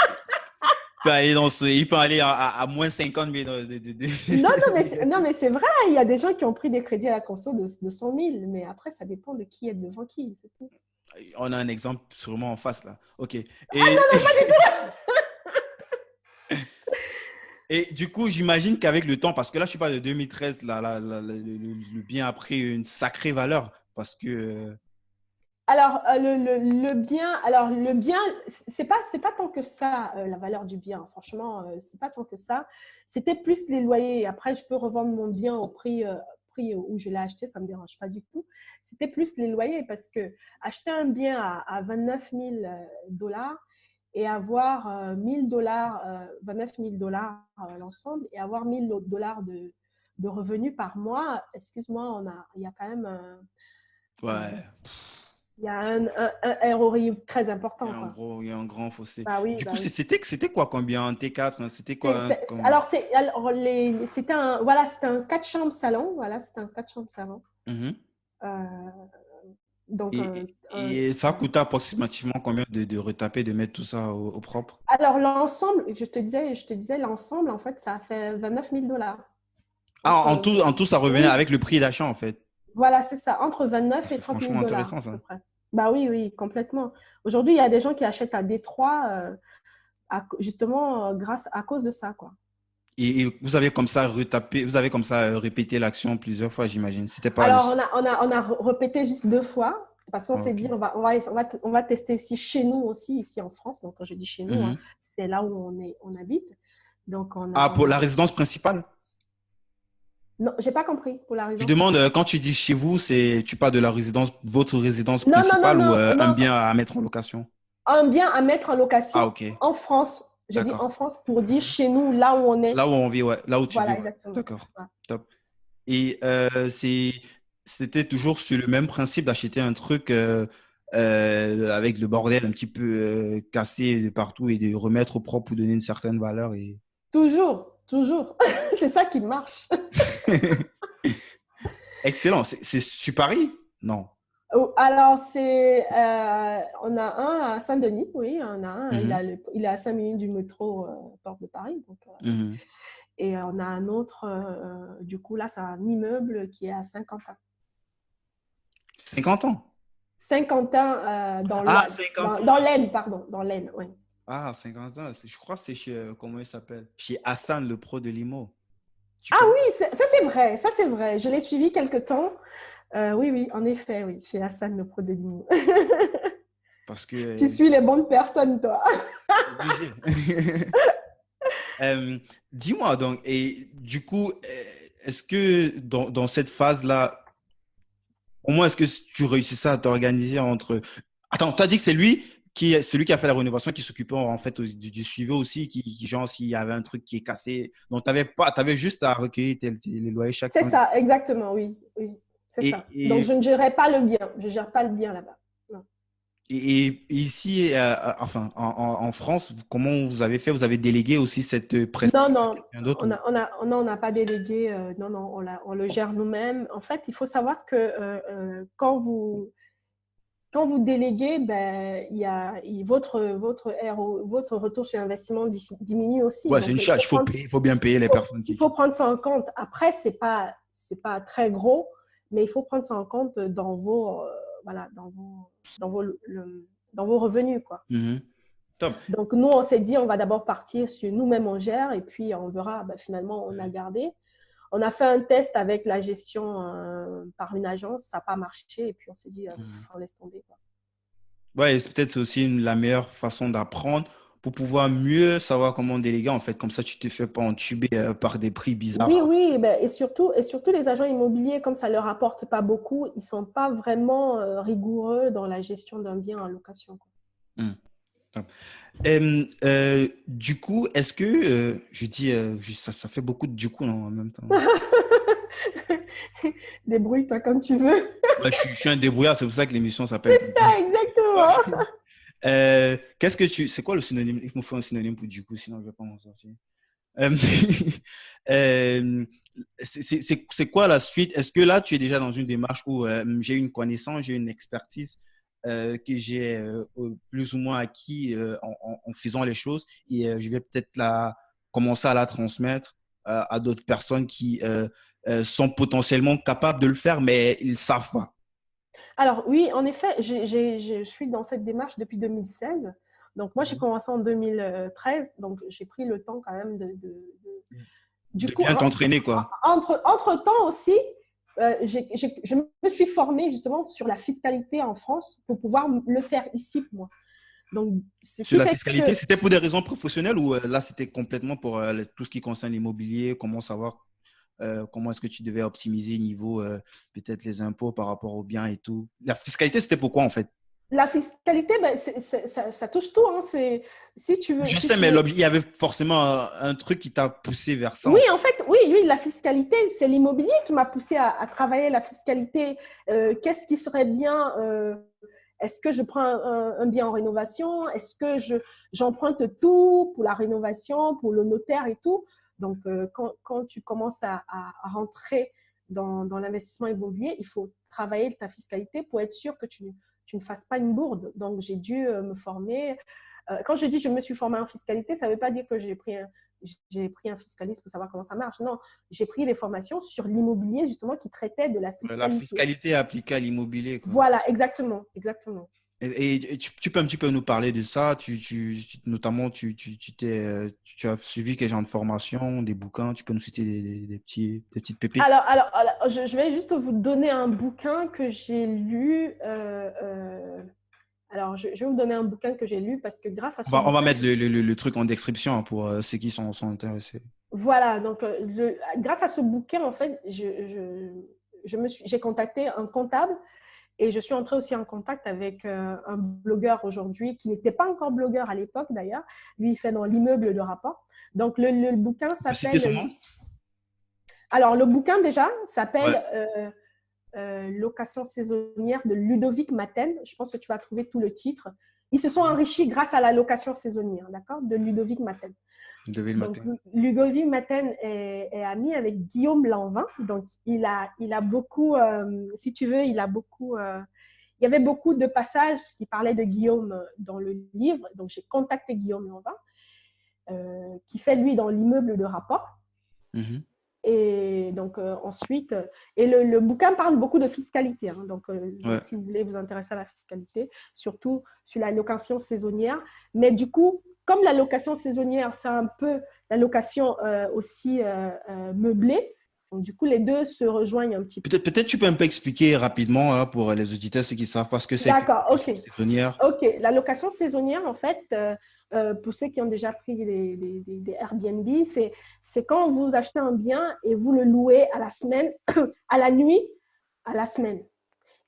il peut aller à moins 50 000 non, non, mais c'est vrai. Il y a des gens qui ont pris des crédits à la conso de 100 000. Mais après, ça dépend de qui est devant qui. C'est tout. On a un exemple sûrement en face là. OK. Ah non, non, pas du tout. Et du coup, j'imagine qu'avec le temps, parce que là, je suis pas de 2013, le bien a pris une sacrée valeur parce que Alors, le bien, c'est pas tant que ça, la valeur du bien. Franchement, c'est pas tant que ça. C'était plus les loyers. Après, je peux revendre mon bien au prix où je l'ai acheté, ça me dérange pas du tout. C'était plus les loyers parce que acheter un bien à 29 000 $ et avoir 1 000 $, 29 000 $ l'ensemble et avoir 1 000 $ de revenus par mois, excuse-moi, il y a quand même ouais, il y a un ROI très important, quoi. il y a un grand fossé. Bah oui, Du bah coup, oui. c'était quoi combien un T4? Hein? C'était quoi comme... c'était un 4 chambres salon, voilà, c'était un 4 chambres salon. Mhm. Euh, donc, Et ça voilà. coûtait approximativement combien de retaper, de mettre tout ça au propre? Alors, l'ensemble, je te disais, l'ensemble, en fait, ça a fait 29 000 $. Ah, Entre, en tout, ça revenait oui, avec le prix d'achat, en fait. voilà, c'est ça, entre 29 et C'est 30 000 franchement $ intéressant, à peu ça. près. Bah oui, oui, complètement. Aujourd'hui, il y a des gens qui achètent à Détroit justement à cause de ça, quoi. Et vous avez comme ça retapé, vous avez comme ça répété l'action plusieurs fois, j'imagine. C'était pas le... Alors, on a répété juste 2 fois parce qu'on Ah, s'est ok. dit, on va tester ici, chez nous aussi, ici en France. Donc, quand je dis chez nous, hein, Mhm. c'est là où on habite. Donc, on Ah, a, on pour la a... résidence principale? Non, j'ai pas compris pour la Je résidence demande, principale. quand tu dis chez vous, tu parles de la résidence, votre résidence Non, non, non, principale ou non, un non. bien à mettre en location? Un bien à mettre en Ah, location ok. en France. J'ai dit en D'accord. France pour dire chez nous, là où on est. Là où on vit, ouais. Là où tu vis, Voilà, ouais. exactement. D'accord. Ouais. Top. Et c'était toujours sur le même principe d'acheter un truc avec le bordel un petit peu cassé de partout et de remettre au propre pour donner une certaine valeur. Et... Toujours, toujours. C'est ça qui marche. Excellent. C'est sur Paris? Non. Alors, on a un à Saint-Denis, oui, on a un, Mhm. il est à 5 minutes du métro Porte de Paris. Donc, Mhm. et on a un autre, du coup, là, c'est un immeuble qui est à Saint-Quentin. 50 ans. Saint-Quentin dans Ah, l'Ouest, 50 dans ans. l'Aisne, pardon, dans l'Aisne, oui. Ah, 50 ans. Je crois que c'est chez, comment il s'appelle? Chez Hassan, le pro de Limo. Tu Ah connais? oui, ça c'est vrai, ça c'est vrai. Je l'ai suivi quelque temps. Oui, oui, en effet, oui, chez Hassan, le pro de Limo. Parce que Tu suis les bonnes personnes, toi. obligé. Euh, dis-moi donc, et du coup, est-ce que dans cette phase-là, au moins, est-ce que tu réussissais à t'organiser entre... Attends, tu as dit que c'est lui qui est celui qui a fait la rénovation, qui s'occupait en fait du suivi aussi, genre s'il y avait un truc qui est cassé. Donc, tu avais juste à recueillir les loyers chaque C'est fin. ça, exactement, oui, oui, c'est Et, ça. Donc, je et, ne gérais pas le bien. Je ne gère pas le bien là-bas. Non. et ici, enfin, en France, comment vous avez fait? Vous avez délégué aussi cette Non, prestation à non, quelqu'un d'autre ou... on n'a pas délégué. Non, non, on le gère nous-mêmes. En fait, il faut savoir que quand vous déléguez, ben, votre retour sur investissement diminue aussi. Ouais, c'est Donc, une il charge. faut prendre, Il faut bien payer les personnes il qui... faut prendre ça en compte. Après, c'est pas très gros, mais il faut prendre ça en compte dans vos, voilà, dans vos revenus, quoi. Mhm. Top. Donc, nous, on s'est dit, on va d'abord partir sur nous-mêmes, on gère, et puis on verra. Ben, finalement, on a gardé. On a fait un test avec la gestion par une agence, ça n'a pas marché, et puis on s'est dit, on laisse tomber, quoi. Ouais, peut-être c'est aussi la meilleure façon d'apprendre pour pouvoir mieux savoir comment déléguer, en fait. Comme ça, tu ne te fais pas entuber par des prix Oui, bizarres. oui, ben, et surtout les agents immobiliers, comme ça ne leur apporte pas beaucoup, ils ne sont pas vraiment rigoureux dans la gestion d'un bien en location, quoi. Hmm. Top. Du coup, est-ce que, je dis, ça fait beaucoup de du coup non, en même temps. Débrouille-toi comme tu veux. Ouais, je suis un débrouillard, c'est pour ça que l'émission s'appelle C'est comme ça. ça, exactement. C'est quoi le synonyme? Il me faut un synonyme pour du coup, sinon je ne vais pas m'en sortir. Euh, euh, c'est quoi la suite? Est-ce que là, tu es déjà dans une démarche où j'ai une connaissance, j'ai une expertise que j'ai plus ou moins acquis en faisant les choses et je vais peut-être commencer à la transmettre à d'autres personnes qui sont potentiellement capables de le faire, mais ils ne savent pas. Alors oui, en effet, je suis dans cette démarche depuis 2016. Donc moi, j'ai commencé en 2013, donc j'ai pris le temps quand même du De coup, bien t'entraîner, quoi. entre-temps aussi, je me suis formée justement sur la fiscalité en France pour pouvoir le faire ici, moi. Donc, ce Sur qui la fait que, fiscalité, c'était pour des raisons professionnelles ou là, c'était complètement pour tout ce qui concerne l'immobilier, comment savoir comment est-ce que tu devais optimiser niveau peut-être les impôts par rapport aux biens et tout. La fiscalité, c'était pourquoi en fait? la fiscalité, ben, ça touche tout, hein. Si tu veux, Je si sais, tu mais veux. il y avait forcément un truc qui t'a poussé vers ça. Oui, en fait, oui, oui, la fiscalité, c'est l'immobilier qui m'a poussé à travailler la fiscalité. Qu'est-ce qui serait bien? Est-ce que je prends un bien en rénovation? Est-ce que j'emprunte tout pour la rénovation, pour le notaire et tout? Donc, quand tu commences à rentrer dans l'investissement immobilier, il faut travailler ta fiscalité pour être sûr que tu ne fasses pas une bourde. Donc, j'ai dû me former. Quand je dis je me suis formée en fiscalité, ça ne veut pas dire que j'ai pris un fiscaliste pour savoir comment ça marche. Non, j'ai pris des formations sur l'immobilier, justement, qui traitaient de la La fiscalité. fiscalité appliquée à l'immobilier, quoi. Voilà, exactement, exactement. Et tu peux un petit peu nous parler de ça. Notamment, tu as suivi quel genre de formation, des bouquins. Tu peux nous citer des petites pépites. Alors, je vais juste vous donner un bouquin que j'ai lu. Alors, je vais vous donner un bouquin que j'ai lu parce que grâce à ce On va bouquin, mettre le truc en description hein, pour ceux qui sont intéressés. voilà, donc grâce à ce bouquin, en fait, j'ai contacté un comptable. Et je suis entrée aussi en contact avec un blogueur aujourd'hui qui n'était pas encore blogueur à l'époque d'ailleurs. Lui, il fait dans l'immeuble de rapport. Donc, le bouquin Tu peux citer son s'appelle… nom? Alors, le bouquin déjà Ouais. s'appelle Location saisonnière de Ludovic Maten. Je pense que tu vas trouver tout le titre. Ils se sont enrichis grâce à la location saisonnière, d'accord, de Ludovic Maten. Je devais le Donc, matin. Ludovic Maten est ami avec Guillaume Lanvin. Donc, il a beaucoup, si tu veux, il y avait beaucoup de passages qui parlaient de Guillaume dans le livre. Donc, j'ai contacté Guillaume Lanvin, qui fait, lui, dans l'immeuble de rapport. Mhm. Et donc, ensuite, et le bouquin parle beaucoup de fiscalité. Hein. Donc, Ouais. si vous voulez vous intéresser à la fiscalité, surtout sur la location saisonnière. Mais du coup, comme la location saisonnière, c'est un peu la location aussi meublée. Donc, du coup, les deux se rejoignent un petit peu. Peut-être tu peux un peu expliquer rapidement hein, pour les auditeurs, ceux qui savent pas ce que c'est qu'une D'accord, location ok. saisonnière. Ok, la location saisonnière, en fait, pour ceux qui ont déjà pris des Airbnb, c'est quand vous achetez un bien et vous le louez à la semaine, à la nuit, à la semaine.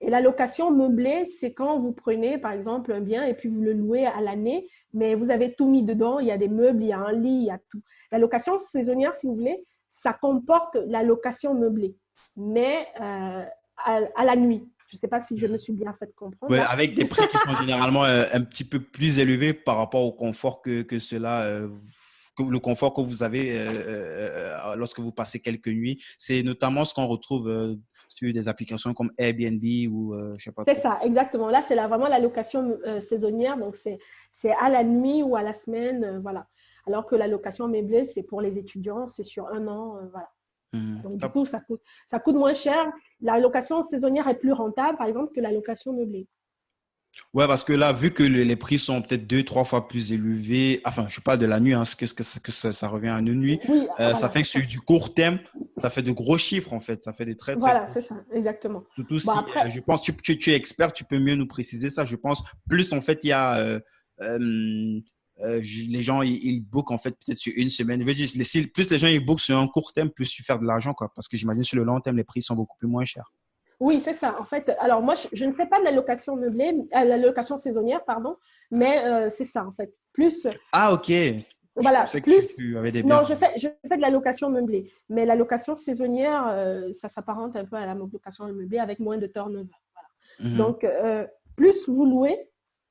Et la location meublée, c'est quand vous prenez, par exemple, un bien et puis vous le louez à l'année, mais vous avez tout mis dedans, il y a des meubles, il y a un lit, il y a tout. La location saisonnière, si vous voulez, ça comporte la location meublée, mais à la nuit. Je ne sais pas si je me suis bien fait comprendre Ouais, là. avec des prix qui sont généralement un petit peu plus élevés par rapport au confort que cela, que le confort que vous avez lorsque vous passez quelques nuits. C'est notamment ce qu'on retrouve sur des applications comme Airbnb ou je sais pas C'est trop. ça, exactement. Là, c'est vraiment la location saisonnière, donc c'est à la nuit ou à la semaine, voilà. Alors que la location meublée, c'est pour les étudiants, c'est sur un an, voilà. Donc, du Top. coup, ça coûte moins cher. La location saisonnière est plus rentable, par exemple, que la location meublée. Ouais, parce que là, vu que les prix sont peut-être deux, trois fois plus élevés, enfin, je parle de la nuit, hein, ça revient à une nuit, Oui, ça voilà, fait c'est que sur ça. du court terme, ça fait de gros chiffres, en fait. Ça fait des très, très Voilà, gros c'est chiffres. ça, exactement. Surtout Bon, si, après, je pense, tu es expert, tu peux mieux nous préciser ça. Je pense, plus, en fait, il y a, les gens, ils bookent, en fait, peut-être sur une semaine. Je veux dire, plus les gens, ils bookent sur un court terme, plus tu fais de l'argent, quoi. Parce que j'imagine, sur le long terme, les prix sont beaucoup plus moins chers. oui, c'est ça. En fait, alors moi, je ne fais pas de la location meublée, la location saisonnière, pardon, mais c'est ça, en fait. Plus, Ah, ok. Je voilà, pensais que plus, tu avais des biens. non, je fais de la location meublée, mais la location saisonnière, ça s'apparente un peu à la location meublée avec moins de turnover. Voilà. Mhm, Donc, plus vous louez,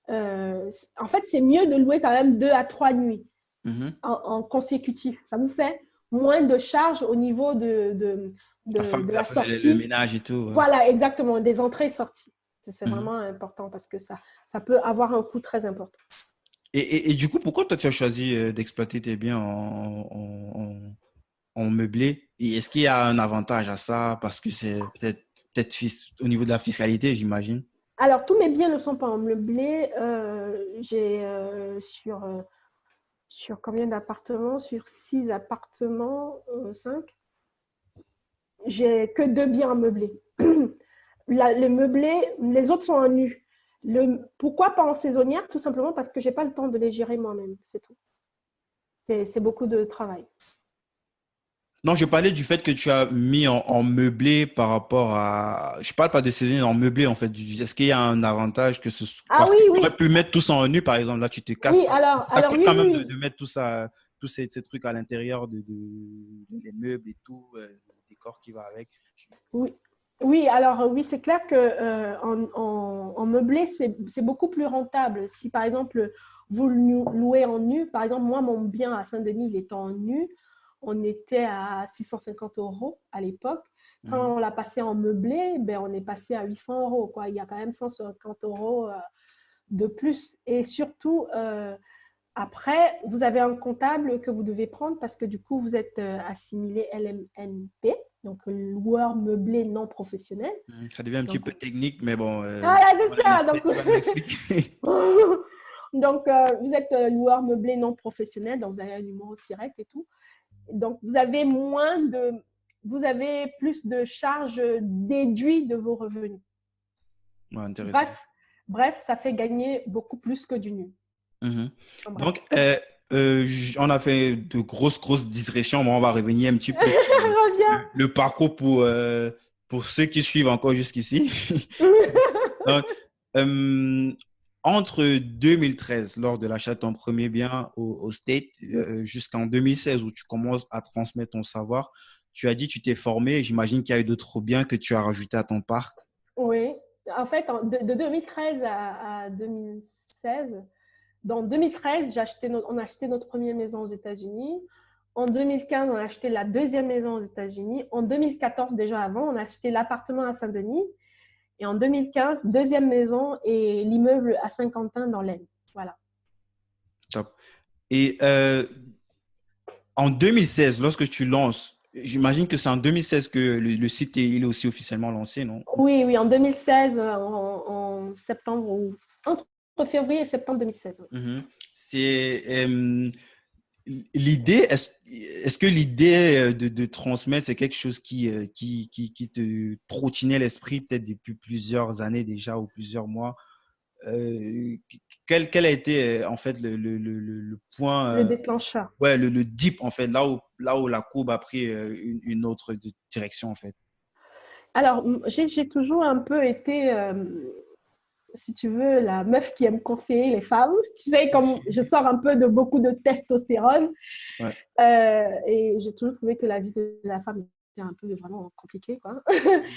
en fait, c'est mieux de louer quand même 2 à 3 nuits mhm. en consécutif. Ça vous fait moins de charges au niveau La femme de qui a la fait le sortie. ménage et tout. Ouais. Voilà, exactement, des entrées et sorties. C'est Mhm. vraiment important parce que ça peut avoir un coût très important. Et du coup, pourquoi toi tu as choisi d'exploiter tes biens en meublé? Et est-ce qu'il y a un avantage à ça? Parce que c'est peut-être au niveau de la fiscalité, j'imagine. Alors, tous mes biens ne sont pas en meublé. J'ai sur combien d'appartements? Sur 6 appartements, 5. J'ai que 2 biens en meublé. Les meublés, les autres sont en nu. Pourquoi pas en saisonnière? Tout simplement parce que j'ai pas le temps de les gérer moi-même. C'est tout. C'est beaucoup de travail. Non, je parlais du fait que tu as mis en meublé par rapport à. Je parle pas de saisonnier en meublé, en fait. Est-ce qu'il y a un avantage que ce. Ah Parce oui, que tu aurais oui. pu mettre tout ça en nu, par exemple. Là, tu te casses. Oui, Ça alors coûte oui, quand oui, même de oui. mettre tout ça, tous ces trucs à l'intérieur les meubles et tout, le décor qui va avec. Oui, oui, alors oui, c'est clair que en meublé, c'est beaucoup plus rentable. Si par exemple, vous le louez en nu, par exemple, moi, mon bien à Saint-Denis, il était en nu, on était à 650 euros à l'époque. Mhm. Quand on l'a passé en meublé, ben, on est passé à 800 euros, quoi. Il y a quand même 150 euros de plus. Et surtout, après, vous avez un comptable que vous devez prendre parce que du coup, vous êtes assimilé LMNP, donc loueur meublé non professionnel. Ça devient un petit Donc, peu technique, mais bon, ah, on c'est a un ça. expert qui va nous l'expliquer. Donc, vous êtes loueur meublé non professionnel, donc vous avez un numéro SIRET et tout. Donc, vous avez plus de charges déduites de vos revenus. Ouais, intéressant. Bref, bref, ça fait gagner beaucoup plus que du nu. Mhm. Enfin, bref. Donc, on a fait de grosses digressions. Bon, on va revenir un petit peu sur Reviens. le parcours pour ceux qui suivent encore jusqu'ici. Donc, euh, entre 2013, lors de l'achat de ton premier bien au State, jusqu'en 2016, où tu commences à transmettre ton savoir, tu as dit que tu t'es formé. J'imagine qu'il y a eu d'autres biens que tu as rajoutés à ton parc. Oui, en fait, de 2013 à 2016, dans 2013, on a acheté notre première maison aux États-Unis. En 2015, on a acheté la deuxième maison aux États-Unis. En 2014, déjà avant, on a acheté l'appartement à Saint-Denis. Et en 2015, deuxième maison et l'immeuble à Saint-Quentin dans l'Aisne. Voilà. Top. Et en 2016, lorsque tu lances, j'imagine que c'est en 2016 que le site il est aussi officiellement lancé, non? Oui, oui, en 2016, en septembre, ou entre février et septembre 2016. Mhm. C'est l'idée, est-ce que l'idée de transmettre, c'est quelque chose qui te trottinait l'esprit peut-être depuis plusieurs années déjà ou plusieurs mois? Quel a été en fait le point, Le déclencheur. ouais, le dip en fait, là où la courbe a pris une autre direction en fait? Alors, j'ai toujours un peu été, si tu veux, la meuf qui aime conseiller les femmes. Tu sais, comme je sors un peu de beaucoup de testostérone, Ouais. et j'ai toujours trouvé que la vie de la femme était un peu vraiment compliquée, quoi.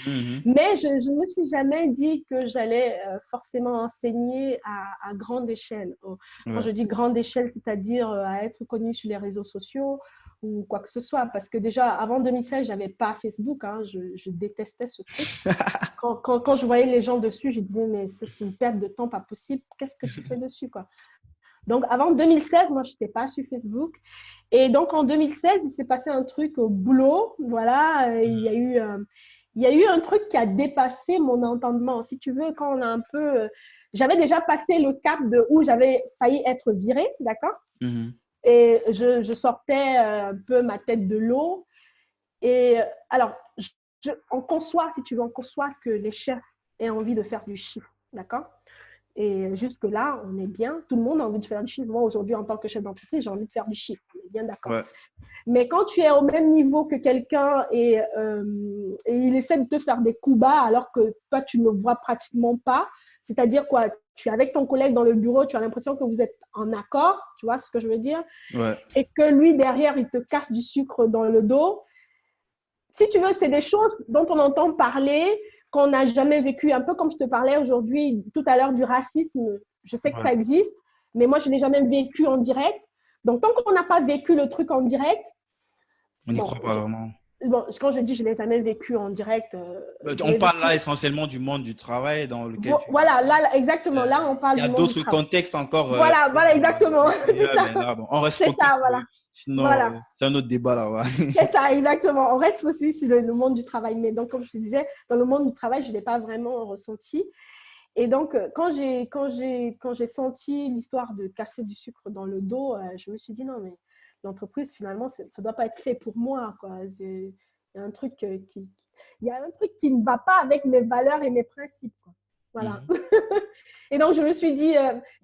Mhm, Mais je ne me suis jamais dit que j'allais forcément enseigner à grande échelle. mhm. Quand Ouais. je dis grande échelle, c'est-à-dire à être connue sur les réseaux sociaux ou quoi que ce soit. Parce que déjà, avant 2016, je n'avais pas Facebook. Hein, je détestais ce truc. Quand je voyais les gens dessus, je disais, mais c'est une perte de temps pas possible. Qu'est-ce que tu fais dessus, quoi? Donc, avant 2016, moi, je n'étais pas sur Facebook. Et donc, en 2016, il s'est passé un truc au boulot. Voilà, il y a eu un truc qui a dépassé mon entendement. Si tu veux, quand on a un peu. j'avais déjà passé le cap de où j'avais failli être virée, d'accord? Mhm. Et je sortais un peu ma tête de l'eau. Et alors, on conçoit, si tu veux, on conçoit que les chefs aient envie de faire du chiffre, d'accord? Et jusque-là, on est bien. Tout le monde a envie de faire du chiffre. Moi, aujourd'hui, en tant que chef d'entreprise, j'ai envie de faire du chiffre. On est bien d'accord. Ouais. Mais quand tu es au même niveau que quelqu'un et il essaie de te faire des coups bas alors que toi, tu ne le vois pratiquement pas, c'est-à-dire quoi? Tu es avec ton collègue dans le bureau, tu as l'impression que vous êtes en accord, tu vois ce que je veux dire? Ouais. Et que lui, derrière, il te casse du sucre dans le dos. Si tu veux, c'est des choses dont on entend parler, qu'on n'a jamais vécu. Un peu comme je te parlais aujourd'hui, tout à l'heure, du racisme. Je sais que ça Ouais. existe, mais moi, je ne l'ai jamais vécu en direct. Donc, tant qu'on n'a pas vécu le truc en direct, On n'y bon, croit pas vraiment. quand je dis je ne l'ai jamais vécu en direct, je On l'ai parle vécu. là essentiellement du monde du travail dans lequel tu Voilà, là, exactement. euh, Là, on parle il y du a monde du d'autres travail. contextes encore Voilà, voilà, exactement. à C'est l'extérieur, ça. mais là, bon, on reste C'est ça, focus. voilà. Sinon, Voilà. c'est un autre débat là. Ouais. C'est ça, exactement. On reste aussi sur le monde du travail. Mais donc, comme je te disais, dans le monde du travail, je ne l'ai pas vraiment ressenti. Et donc, quand j'ai senti l'histoire de casser du sucre dans le dos, je me suis dit non, mais l'entreprise, finalement, ça ne doit pas être fait pour moi, quoi. Il y a un truc il y a un truc qui ne va pas avec mes valeurs et mes principes, quoi. Voilà. Mhm. Et donc, je me suis dit,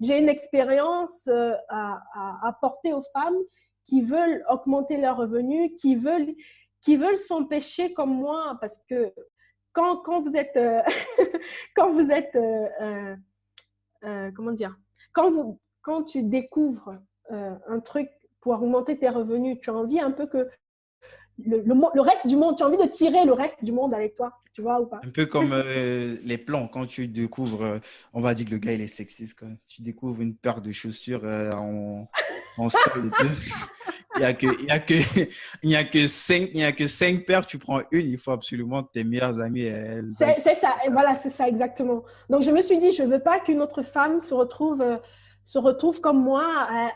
j'ai une expérience à apporter aux femmes qui veulent augmenter leurs revenus, qui veulent s'empêcher comme moi, parce que quand vous êtes, quand vous êtes, comment dire, quand tu découvres un truc pour augmenter tes revenus, tu as envie un peu que le reste du monde, tu as envie de tirer le reste du monde avec toi, tu vois ou pas? Un peu comme les plans, quand tu découvres, on va dire que le gars il est sexiste, quoi. Tu découvres une paire de chaussures en sol et tout. Il y a que cinq paires, tu prends une, il faut absolument que tes meilleures amies, elles aillent. C'est ça, et voilà, c'est ça exactement. Donc je me suis dit, je ne veux pas qu'une autre femme se retrouve comme moi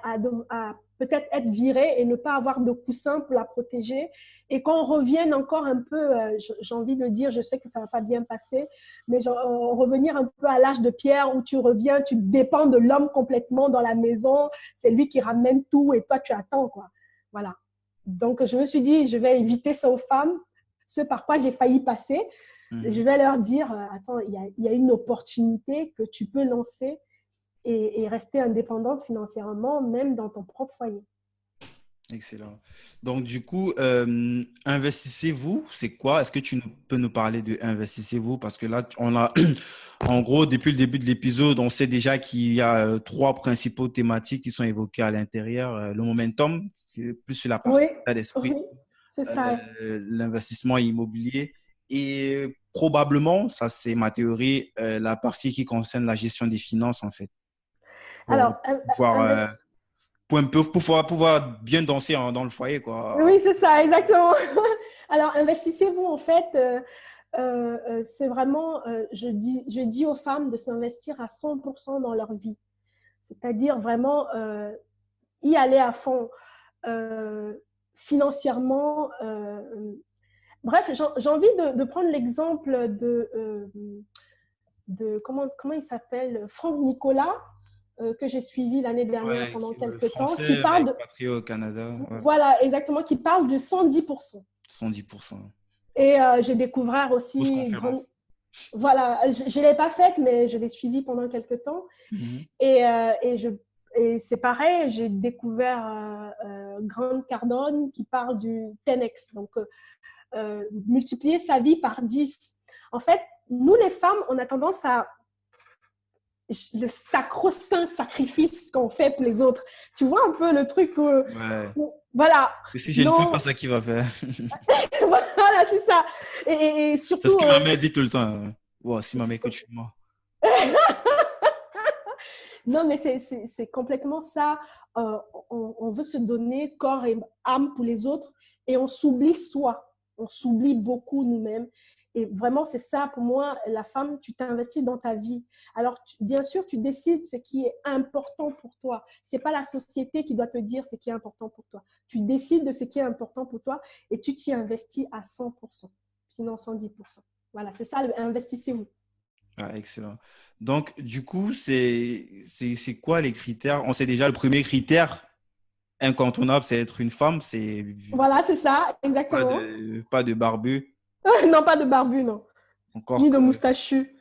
à peut-être être virée et ne pas avoir de coussin pour la protéger. Et qu'on revienne encore un peu, j'ai envie de dire, je sais que ça ne va pas bien passer, mais revenir un peu à l'âge de pierre où tu reviens, tu dépends de l'homme complètement dans la maison, c'est lui qui ramène tout et toi tu attends, quoi. Voilà. Donc je me suis dit, je vais éviter ça aux femmes, ce par quoi j'ai failli passer. Je Mhm. vais leur dire, attends, il y a une opportunité que tu peux lancer et rester indépendante financièrement, même dans ton propre foyer. Excellent. Donc, du coup, investissez-vous, c'est quoi? Est-ce que peux nous parler de investissez-vous? Parce que là, on a, en gros, depuis le début de l'épisode, on sait déjà qu'il y a trois principaux thématiques qui sont évoquées à l'intérieur. Le momentum, qui est plus sur la partie Oui, état d'esprit, oui, c'est ça. l'investissement immobilier et probablement, ça c'est ma théorie, la partie qui concerne la gestion des finances, en fait, pour Alors, pouvoir pour pouvoir bien danser dans le foyer, quoi. oui, c'est ça, exactement. Alors, investissez-vous, en fait, c'est vraiment, je dis aux femmes de s'investir à 100% dans leur vie. C'est-à-dire vraiment y aller à fond euh, financièrement. Bref, j'ai envie de prendre l'exemple de comment il s'appelle, Franck Nicolas, que j'ai suivi l'année dernière Ouais, pendant le quelques temps, qui français parle expatrié au Canada, ouais, voilà, exactement, qui parle du 110%. 110%. Et j'ai découvert Grosse aussi, conférence. voilà, je ne l'ai pas faite, mais je l'ai suivie pendant quelques temps. Mhm. Et c'est pareil, j'ai découvert Grant Cardone qui parle du 10X, donc multiplier sa vie par 10. En fait, nous les femmes, on a tendance à le sacro-saint sacrifice qu'on fait pour les autres. Tu vois un peu le truc Ouais. voilà, Et si je ne fais pas non, ça, qui va faire? voilà, c'est ça. Et C'est ce surtout, que ma mère dit tout le temps. Wow, si ma mère écoute, je suis mort. non, mais c'est complètement ça. On veut se donner corps et âme pour les autres et on s'oublie soi. On s'oublie beaucoup nous-mêmes. Et vraiment, c'est ça pour moi, la femme, tu t'investis dans ta vie. Alors, bien sûr, tu décides ce qui est important pour toi. Ce n'est pas la société qui doit te dire ce qui est important pour toi. Tu décides de ce qui est important pour toi et tu t'y investis à 100%, sinon 110%. Voilà, c'est ça, investissez-vous. Ah, excellent. Donc, du coup, c'est quoi les critères? On sait déjà le premier critère incontournable, c'est être une femme, c'est Voilà, c'est ça, exactement. pas de barbu. Non, pas de barbu, non. Encore Ni de que. moustachu.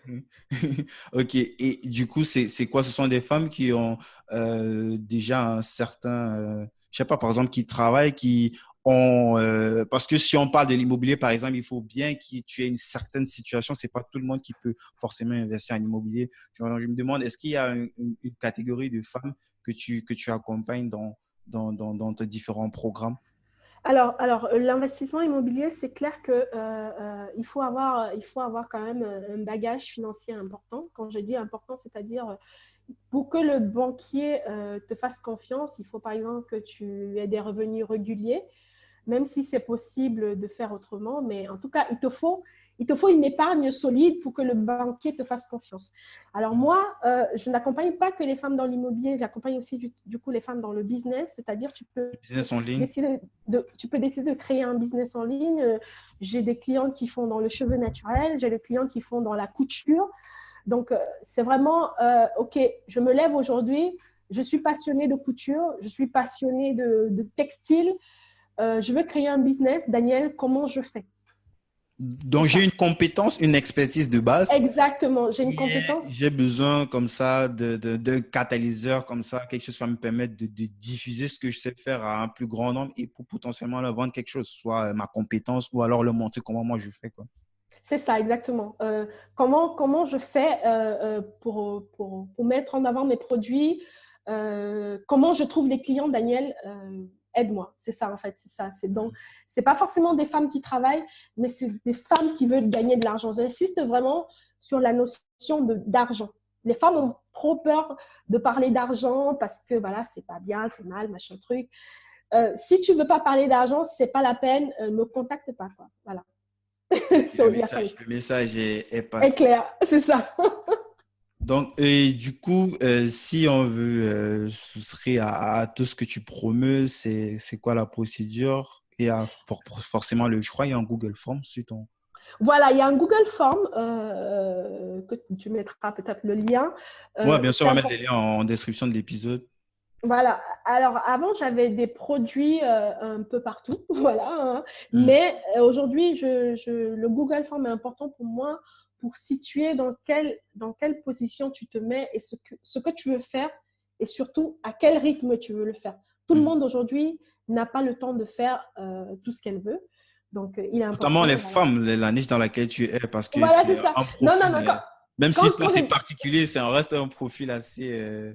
Ok. Et du coup, c'est quoi? Ce sont des femmes qui ont déjà un certain, je sais pas, par exemple, qui travaillent, qui ont, parce que si on parle de l'immobilier, par exemple, il faut bien que tu aies une certaine situation. C'est pas tout le monde qui peut forcément investir en immobilier. Alors, je me demande, est-ce qu'il y a une catégorie de femmes que tu accompagnes dans tes différents programmes? Alors l'investissement immobilier, c'est clair que il faut avoir quand même un bagage financier important. Quand je dis important, c'est-à-dire pour que le banquier te fasse confiance, il faut par exemple que tu aies des revenus réguliers, même si c'est possible de faire autrement. Mais en tout cas, il te faut une épargne solide pour que le banquier te fasse confiance. Alors moi, je n'accompagne pas que les femmes dans l'immobilier, j'accompagne aussi du coup les femmes dans le business, c'est-à-dire Business en ligne? tu peux décider de créer un business en ligne. J'ai des clients qui font dans le cheveu naturel, j'ai des clients qui font dans la couture. Donc, c'est vraiment, OK, je me lève aujourd'hui, je suis passionnée de couture, je suis passionnée de textile, je veux créer un business. Daniel, comment je fais? C'est Donc, j'ai ça. une compétence, une expertise de base. Exactement. J'ai une Et compétence. j'ai besoin comme ça d'un catalyseur comme ça, quelque chose qui va me permettre de diffuser ce que je sais faire à un plus grand nombre et pour potentiellement leur vendre quelque chose, soit ma compétence ou alors leur montrer comment moi je fais, quoi. C'est ça, exactement. Comment je fais pour mettre en avant mes produits? Comment je trouve des clients, Daniel? Aide-moi. C'est ça, en fait. C'est ça. C'est pas forcément des femmes qui travaillent, mais c'est des femmes qui veulent gagner de l'argent. J'insiste vraiment sur la notion d'argent. Les femmes ont trop peur de parler d'argent parce que voilà, c'est pas bien, c'est mal, machin truc. Si tu veux pas parler d'argent, c'est pas la peine, me contacte pas, quoi. Voilà. Il y a ça aussi. Le message est Est passé. clair, c'est ça. Donc, et du coup, si on veut souscrire à tout ce que tu promeus, c'est quoi la procédure? Et forcément, je crois, il y a un Google Form sur ton. Voilà, il y a un Google Form que tu mettras peut-être le lien. Ouais, bien sûr, C'est on va mettre les important. liens en description de l'épisode. Voilà. Alors, avant, j'avais des produits un peu partout. Voilà. Hein. Hmm. Mais aujourd'hui, le Google Form est important pour moi pour situer dans quelle position tu te mets et ce que tu veux faire et surtout à quel rythme tu veux le faire. Tout le Hmm. monde aujourd'hui n'a pas le temps de faire tout ce qu'elle veut. Donc, il est Notamment les important. Voilà, femmes, la niche dans laquelle tu es, parce que voilà c'est c'est ça. un Non, non, profil, non. même si toi Quand c'est j'ai particulier, ça reste un profil assez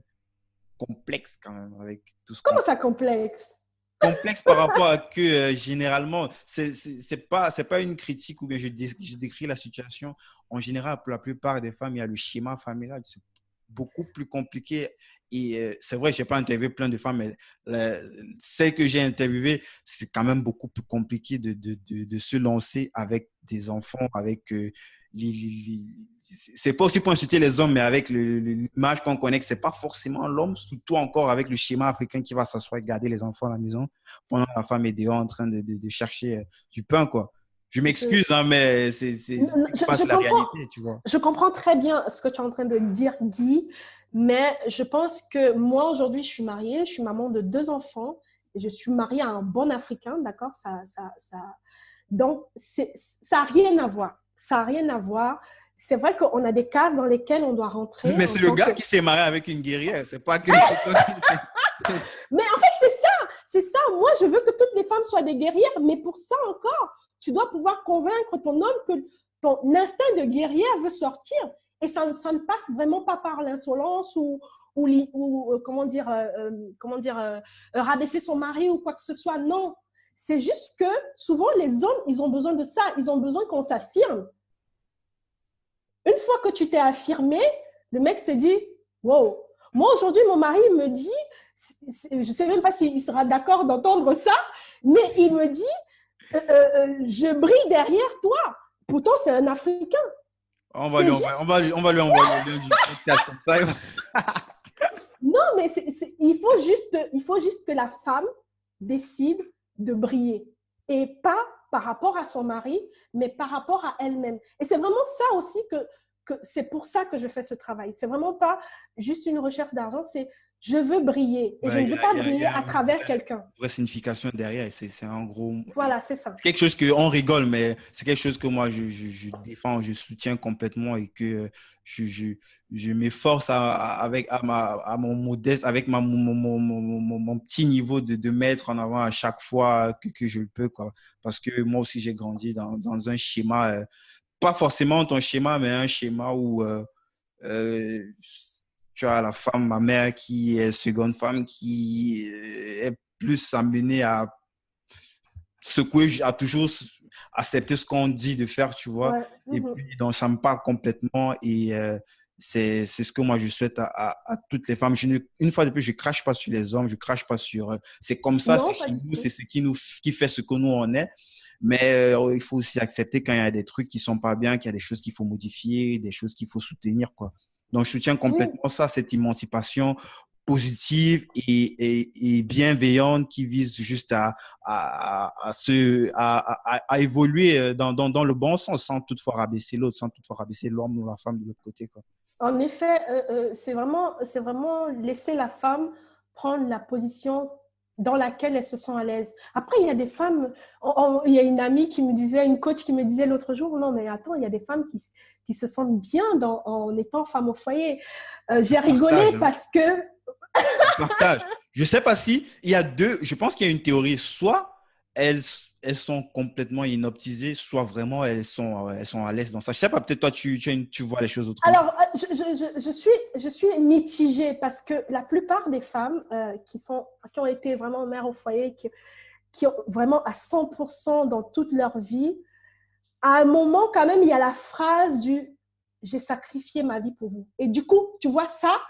complexe quand même, avec tout ce qu'on Comment ça complexe? complexe par rapport à que généralement, c'est pas une critique ou bien je décris la situation. En général, pour la plupart des femmes, il y a le schéma familial, c'est beaucoup plus compliqué. Et c'est vrai, je n'ai pas interviewé plein de femmes, mais celles que j'ai interviewées, c'est quand même beaucoup plus compliqué de se lancer avec des enfants, avec c'est pas aussi pour insulter les hommes, mais avec l'image qu'on connaît que c'est pas forcément l'homme, surtout encore avec le schéma africain qui va s'asseoir et garder les enfants à la maison pendant que la femme est dehors en train de chercher du pain, quoi. Je m'excuse, je, hein, mais je la comprends, réalité, tu vois. je comprends très bien ce que tu es en train de dire, Guy, mais je pense que moi, aujourd'hui, je suis mariée, je suis maman de 2 enfants et je suis mariée à un bon Africain, d'accord. Donc, ça n'a rien à voir. Ça n'a rien à voir. C'est vrai qu'on a des cases dans lesquelles on doit rentrer Mais en c'est le tant que… gars qui s'est marié avec une guerrière, c'est pas que c'est toi qui... Mais en fait, c'est ça. C'est ça. Moi, je veux que toutes les femmes soient des guerrières, mais pour ça encore, tu dois pouvoir convaincre ton homme que ton instinct de guerrière veut sortir. Et ça ne passe vraiment pas par l'insolence ou rabaisser son mari ou quoi que ce soit. Non. C'est juste que souvent, les hommes, ils ont besoin de ça. Ils ont besoin qu'on s'affirme. Une fois que tu t'es affirmé, le mec se dit, wow. Moi, aujourd'hui, mon mari me dit, je ne sais même pas s'il sera d'accord d'entendre ça, mais il me dit, je brille derrière toi. Pourtant, c'est un Africain. C'est juste… On va lui envoyer le lien du podcast comme ça. Non, mais il faut juste que la femme décide de briller. Et pas par rapport à son mari, mais par rapport à elle-même. Et c'est vraiment ça aussi que c'est pour ça que je fais ce travail. C'est vraiment pas juste une recherche d'argent, c'est je veux briller et je Ouais, ne veux pas il briller y a à travers quelqu'un. une vraie signification derrière. C'est en gros. Voilà, c'est ça. C'est quelque chose qu'on rigole, mais c'est quelque chose que moi, je défends, je soutiens complètement et que je, je, je m'efforce à mon modeste, avec mon petit niveau de mettre en avant à chaque fois que je le peux, quoi. Parce que moi aussi, j'ai grandi dans un schéma, pas forcément ton schéma, mais un schéma où euh, tu as la femme, ma mère, qui est seconde femme, qui est plus amenée à secouer, à toujours accepter ce qu'on dit de faire, tu vois. Ouais. Et Mhm. puis, donc, ça me parle complètement et c'est ce que moi, je souhaite à toutes les femmes. Une fois de plus, je crache pas sur les hommes, je crache pas sur... c'est comme ça, c'est Non, pas chez du nous, c'est tout. ce qui fait ce que nous, on est. Mais il faut aussi accepter quand il y a des trucs qui sont pas bien, qu'il y a des choses qu'il faut modifier, des choses qu'il faut soutenir, quoi. Donc, je soutiens Oui, complètement ça, cette émancipation positive et bienveillante qui vise juste à évoluer dans le bon sens sans toutefois rabaisser l'autre, sans toutefois rabaisser l'homme ou la femme de l'autre côté, quoi. en effet, c'est vraiment laisser la femme prendre la position dans laquelle elle se sent à l'aise. Après, il y a des femmes, il y a une amie qui me disait, une coach qui me disait l'autre jour, non, mais attends, il y a des femmes qui se sentent bien en étant femme au foyer. J'ai rigolé Partage, hein. parce que, Partage. Je sais pas si il y a deux, je pense qu'il y a une théorie, soit elles, elles sont complètement inoptisées, soit vraiment elles sont à l'aise dans ça. Je sais pas, peut-être toi tu vois les choses autrement. alors, je suis mitigée parce que la plupart des femmes qui ont été vraiment mères au foyer, qui ont vraiment à 100% dans toute leur vie, à un moment, quand même, il y a la phrase du j'ai sacrifié ma vie pour vous. Et du coup, tu vois, ça,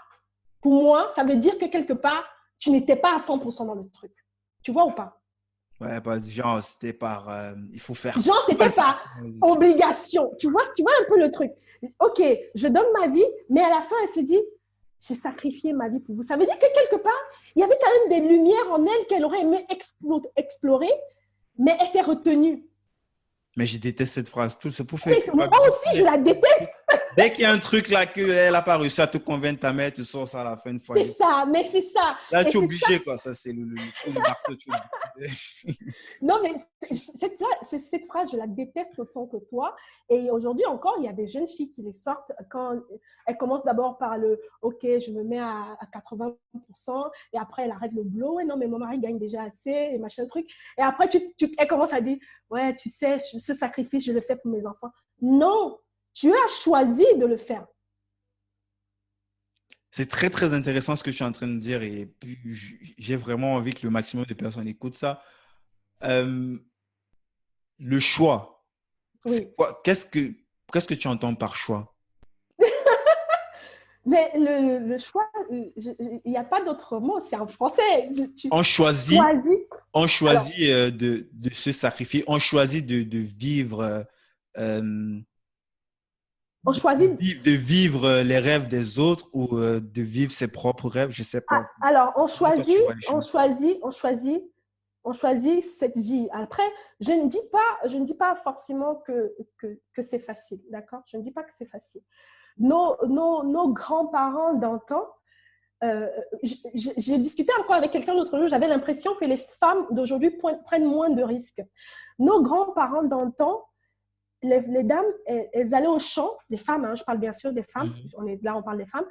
pour moi, ça veut dire que quelque part, tu n'étais pas à 100% dans le truc. Tu vois ou pas? Ouais, pas genre, c'était par il faut faire. Genre, Il faut c'était le faire. pas Vas-y. obligation. Tu vois un peu le truc. Ok, je donne ma vie, mais à la fin, elle se dit j'ai sacrifié ma vie pour vous. Ça veut dire que quelque part, il y avait quand même des lumières en elle qu'elle aurait aimé explorer, mais elle s'est retenue. Mais je déteste cette phrase. Tout ce pour faire Et moi aussi, je la déteste. dès qu'il y a un truc là qu'elle n'a pas réussi à te convaincre, ta mère te sort ça à la fin une fois. C'est ça, mais c'est ça. Là, Et tu es c'est ça. obligé, quoi. Ça, c'est le coup de marteau. Tu es obligé. Non, mais cette phrase, je la déteste autant que toi. Et aujourd'hui encore, il y a des jeunes filles qui les sortent quand elles commencent d'abord par le OK, je me mets à 80%, et après elles arrêtent le boulot. Ouais, non, mais mon mari gagne déjà assez, et machin truc. Et après, elle commence à dire ouais, tu sais, ce sacrifice, je le fais pour mes enfants. Non, tu as choisi de le faire. C'est très, très intéressant ce que je suis en train de dire et puis, j'ai vraiment envie que le maximum de personnes écoutent ça. Euh, le choix, c'est Oui. quoi? Qu'est-ce que tu entends par choix? Mais le choix, il n'y a pas d'autre mot, c'est en français. On Tu choisit, choisis. on Alors, choisit de se sacrifier, on choisit de vivre, euh, on choisit. de vivre les rêves des autres ou de vivre ses propres rêves, je sais pas. Alors, Comment toi tu vois les choses? on choisit cette vie. Après, je ne dis pas forcément que c'est facile, d'accord? Je ne dis pas que c'est facile. Nos grands-parents d'antan, euh, j'ai discuté encore avec quelqu'un l'autre jour, j'avais l'impression que les femmes d'aujourd'hui prennent moins de risques. Nos grands-parents d'antan, les dames, elles allaient au champ, les femmes, hein, je parle bien sûr des femmes, Mhm. on parle des femmes,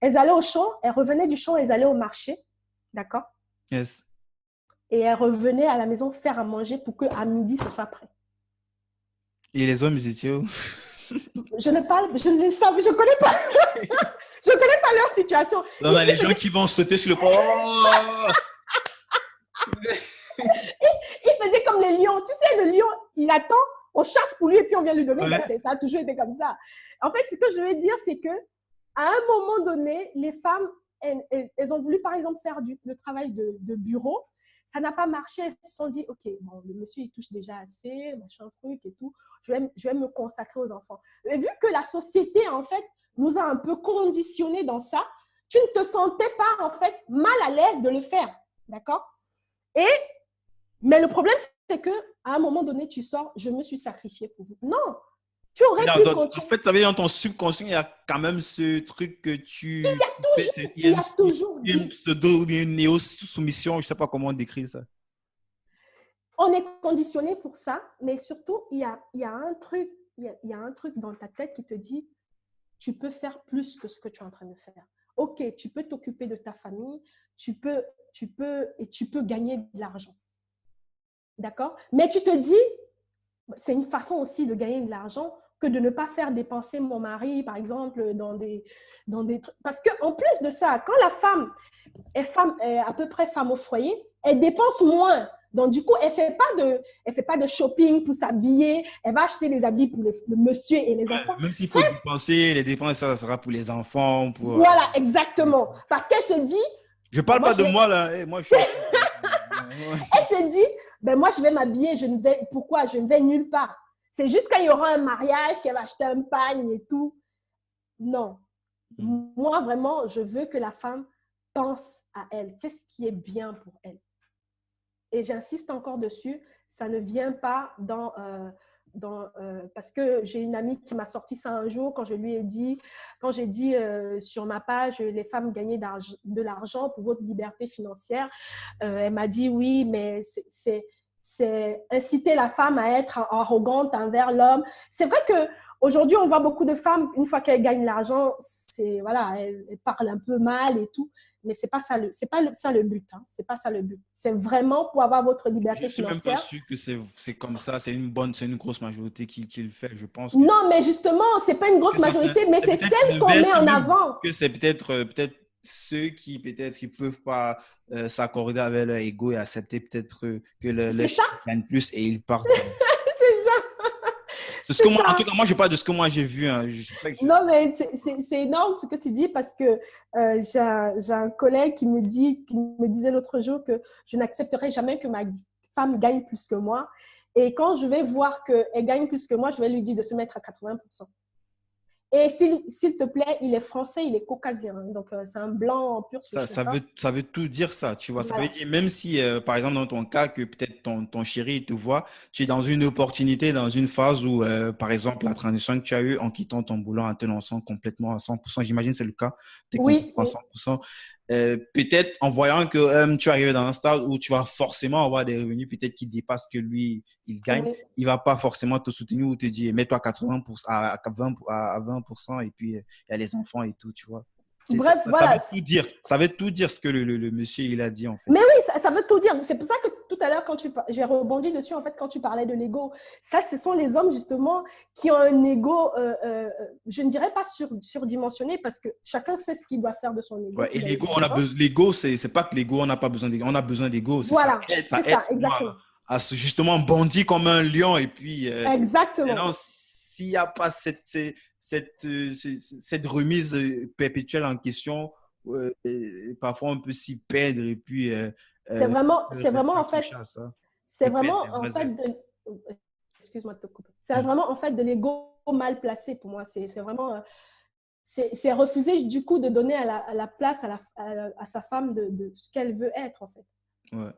elles allaient au champ, elles revenaient du champ, elles allaient au marché, d'accord? Yes. Et elles revenaient à la maison faire à manger pour qu'à midi, ce soit prêt. Et les hommes, ils étaient où? Je ne les sais, je connais pas, je connais pas leur situation. Là, on a les gens qui vont sauter sur le pont. Oh! Il faisait comme les lions. Tu sais, le lion, il attend, on chasse pour lui et puis on vient lui donner. Ben, Ouais. ça a toujours été comme ça. En fait, ce que je veux dire, c'est que à un moment donné, les femmes, elles ont voulu, par exemple, faire le travail de bureau. Ça n'a pas marché. Elles se sont dit, OK, bon, le monsieur, il touche déjà assez, machin truc et tout. Je vais me consacrer aux enfants. Et vu que la société, en fait, nous a un peu conditionnés dans ça, tu ne te sentais pas, en fait, mal à l'aise de le faire. D'accord? Et mais le problème, c'est qu'à un moment donné, tu sors, je me suis sacrifiée pour vous. Non, Tu aurais pu En continuer. fait, ça veut dire dans ton subconscient, il y a quand même ce truc que tu fais. Il y a toujours Il y a dit. une pseudo ou bien une néo-soumission, je ne sais pas comment décrire ça. On est conditionné pour ça, mais surtout, il y a un truc, il y a un truc dans ta tête qui te dit, tu peux faire plus que ce que tu es en train de faire. Ok, tu peux t'occuper de ta famille, tu peux gagner de l'argent. D'accord? Mais tu te dis, c'est une façon aussi de gagner de l'argent que de ne pas faire dépenser mon mari, par exemple, dans des trucs. Parce qu'en plus de ça, quand la femme est à peu près femme au foyer, elle dépense moins. Donc, du coup, elle fait pas de shopping pour s'habiller. Elle va acheter les habits pour le monsieur et les enfants. Même s'il faut dépenser, les dépenses, ça sera pour les enfants. Voilà, exactement. Parce qu'elle se dit, Je parle moi, pas de moi, là. Moi, je suis... elle se dit, ben moi, je vais m'habiller. Pourquoi? Je ne vais nulle part. C'est juste quand il y aura un mariage qu'elle va acheter un pagne et tout. Non. Moi, vraiment, je veux que la femme pense à elle. Qu'est-ce qui est bien pour elle? Et j'insiste encore dessus, ça ne vient pas parce que j'ai une amie qui m'a sorti ça un jour quand j'ai dit sur ma page, les femmes gagnaient de l'argent pour votre liberté financière. Elle m'a dit oui, mais c'est inciter la femme à être arrogante envers l'homme. C'est vrai que aujourd'hui, on voit beaucoup de femmes, une fois qu'elles gagnent l'argent, voilà, elles parlent un peu mal et tout. Mais c'est pas ça le but. Hein. C'est pas ça le but. C'est vraiment pour avoir votre liberté Je suis même pas financière. sûr que c'est comme ça. C'est une grosse majorité qui le fait. Je pense que, Non, mais justement, c'est pas une grosse majorité, mais c'est celle qu'on met en avant. Que c'est peut-être ceux qui peut-être qui peuvent pas s'accorder avec leur ego et accepter peut-être que le chien gagne plus et ils partent. C'est ça. En tout cas, moi, je parle de ce que moi j'ai vu. Hein. Non, mais c'est énorme ce que tu dis parce que j'ai un collègue qui me disait l'autre jour que je n'accepterai jamais que ma femme gagne plus que moi. Et quand je vais voir qu'elle gagne plus que moi, je vais lui dire de se mettre à 80%. Et s'il te plaît, il est français, il est caucasien. Donc, c'est un blanc pur souche. Ça veut tout dire ça, tu vois. Voilà. Ça veut dire, même si, par exemple, dans ton cas, que peut-être ton chéri te voit, tu es dans une opportunité, dans une phase où, par exemple, la transition que tu as eue en quittant ton boulot, en te lançant complètement à 100%, j'imagine que c'est le cas, tu es complètement à 100%. Peut-être en voyant que tu es arrivé dans un stade où tu vas forcément avoir des revenus peut-être qui dépassent que lui, il gagne, il va pas forcément te soutenir ou te dire, mets-toi à 80%, à 20% et puis il y a les enfants et tout, tu vois. Bref, voilà. Ça veut tout dire. Ça veut tout dire ce que le monsieur il a dit en fait. Mais oui, ça veut tout dire. C'est pour ça que tout à l'heure, j'ai rebondi dessus en fait quand tu parlais de l'ego. Ça, ce sont les hommes justement qui ont un ego, je ne dirais pas surdimensionné parce que chacun sait ce qu'il doit faire de son ego. Ouais, et l'ego, c'est pas que l'ego, on n'a pas besoin d'ego, on a besoin d'ego. Voilà, ça aide exactement. À justement bondir comme un lion et puis. Exactement. Maintenant, s'il n'y a pas cette remise perpétuelle en question, parfois on peut s'y perdre et puis c'est vraiment en fait excuse-moi de te couper. C'est vraiment en fait de l'ego mal placé pour moi. C'est vraiment c'est refuser du coup de donner à la place à sa femme de ce qu'elle veut être en fait. Ouais,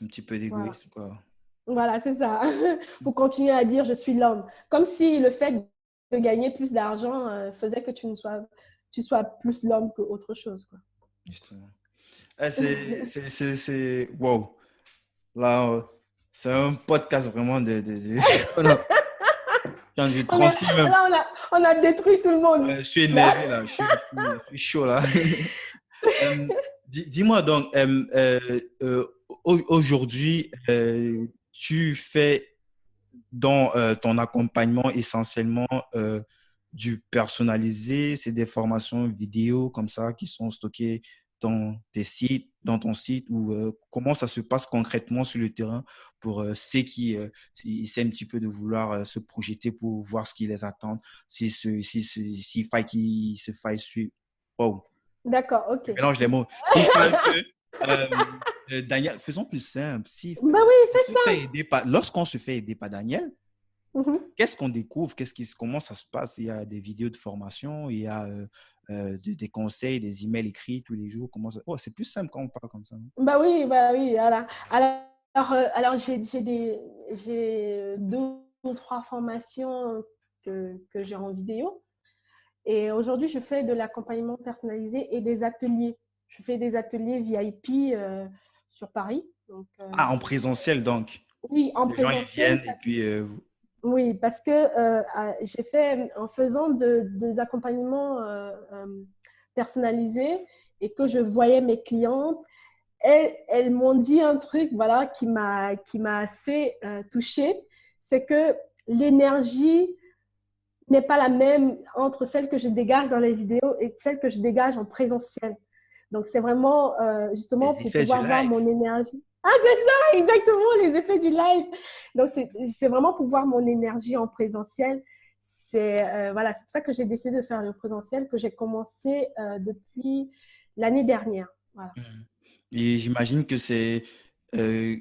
un petit peu d'égoïsme quoi. Voilà, c'est ça. Pour continuer à dire je suis l'homme. Comme si le fait de gagner plus d'argent faisait que tu sois plus l'homme qu'autre chose. Quoi. Justement. C'est... Wow. Là, c'est un podcast vraiment Là, on a détruit tout le monde. Je suis énervé là. Je suis chaud là. Dis-moi donc, aujourd'hui, tu fais dans ton accompagnement essentiellement du personnalisé, c'est des formations vidéo comme ça qui sont stockées dans ton site ou comment ça se passe concrètement sur le terrain pour ceux qui essaient un petit peu de vouloir se projeter pour voir ce qui les attend, s'il faille qu'ils se faillent suivre. Wow. D'accord, ok. Je mélange les mots. Daniel, faisons plus simple. Ben oui, fais ça. Lorsqu'on se fait aider par Daniel, qu'est-ce qu'on découvre? Comment ça se passe? Il y a des vidéos de formation, il y a des conseils, des emails écrits tous les jours. C'est plus simple quand on parle comme ça. Bah oui, voilà. Alors j'ai 2 ou 3 formations que j'ai en vidéo. Et aujourd'hui, je fais de l'accompagnement personnalisé et des ateliers. Je fais des ateliers VIP sur Paris. Donc, Ah, en présentiel, donc. oui, en Les gens, ils présentiel. viennent et puis... Oui, parce que j'ai fait, en faisant des accompagnements personnalisés et que je voyais mes clientes, elles m'ont dit un truc voilà, qui m'a assez touchée, c'est que l'énergie n'est pas la même entre celle que je dégage dans les vidéos et celle que je dégage en présentiel. Donc, c'est vraiment justement les pour effets du pouvoir voir live. mon énergie. Ah, c'est ça, exactement, les effets du live. Donc, c'est vraiment pour voir mon énergie en présentiel. Voilà, c'est pour ça que j'ai décidé de faire le présentiel, que j'ai commencé depuis l'année dernière. Voilà. Mhm. Et j'imagine que c'est euh,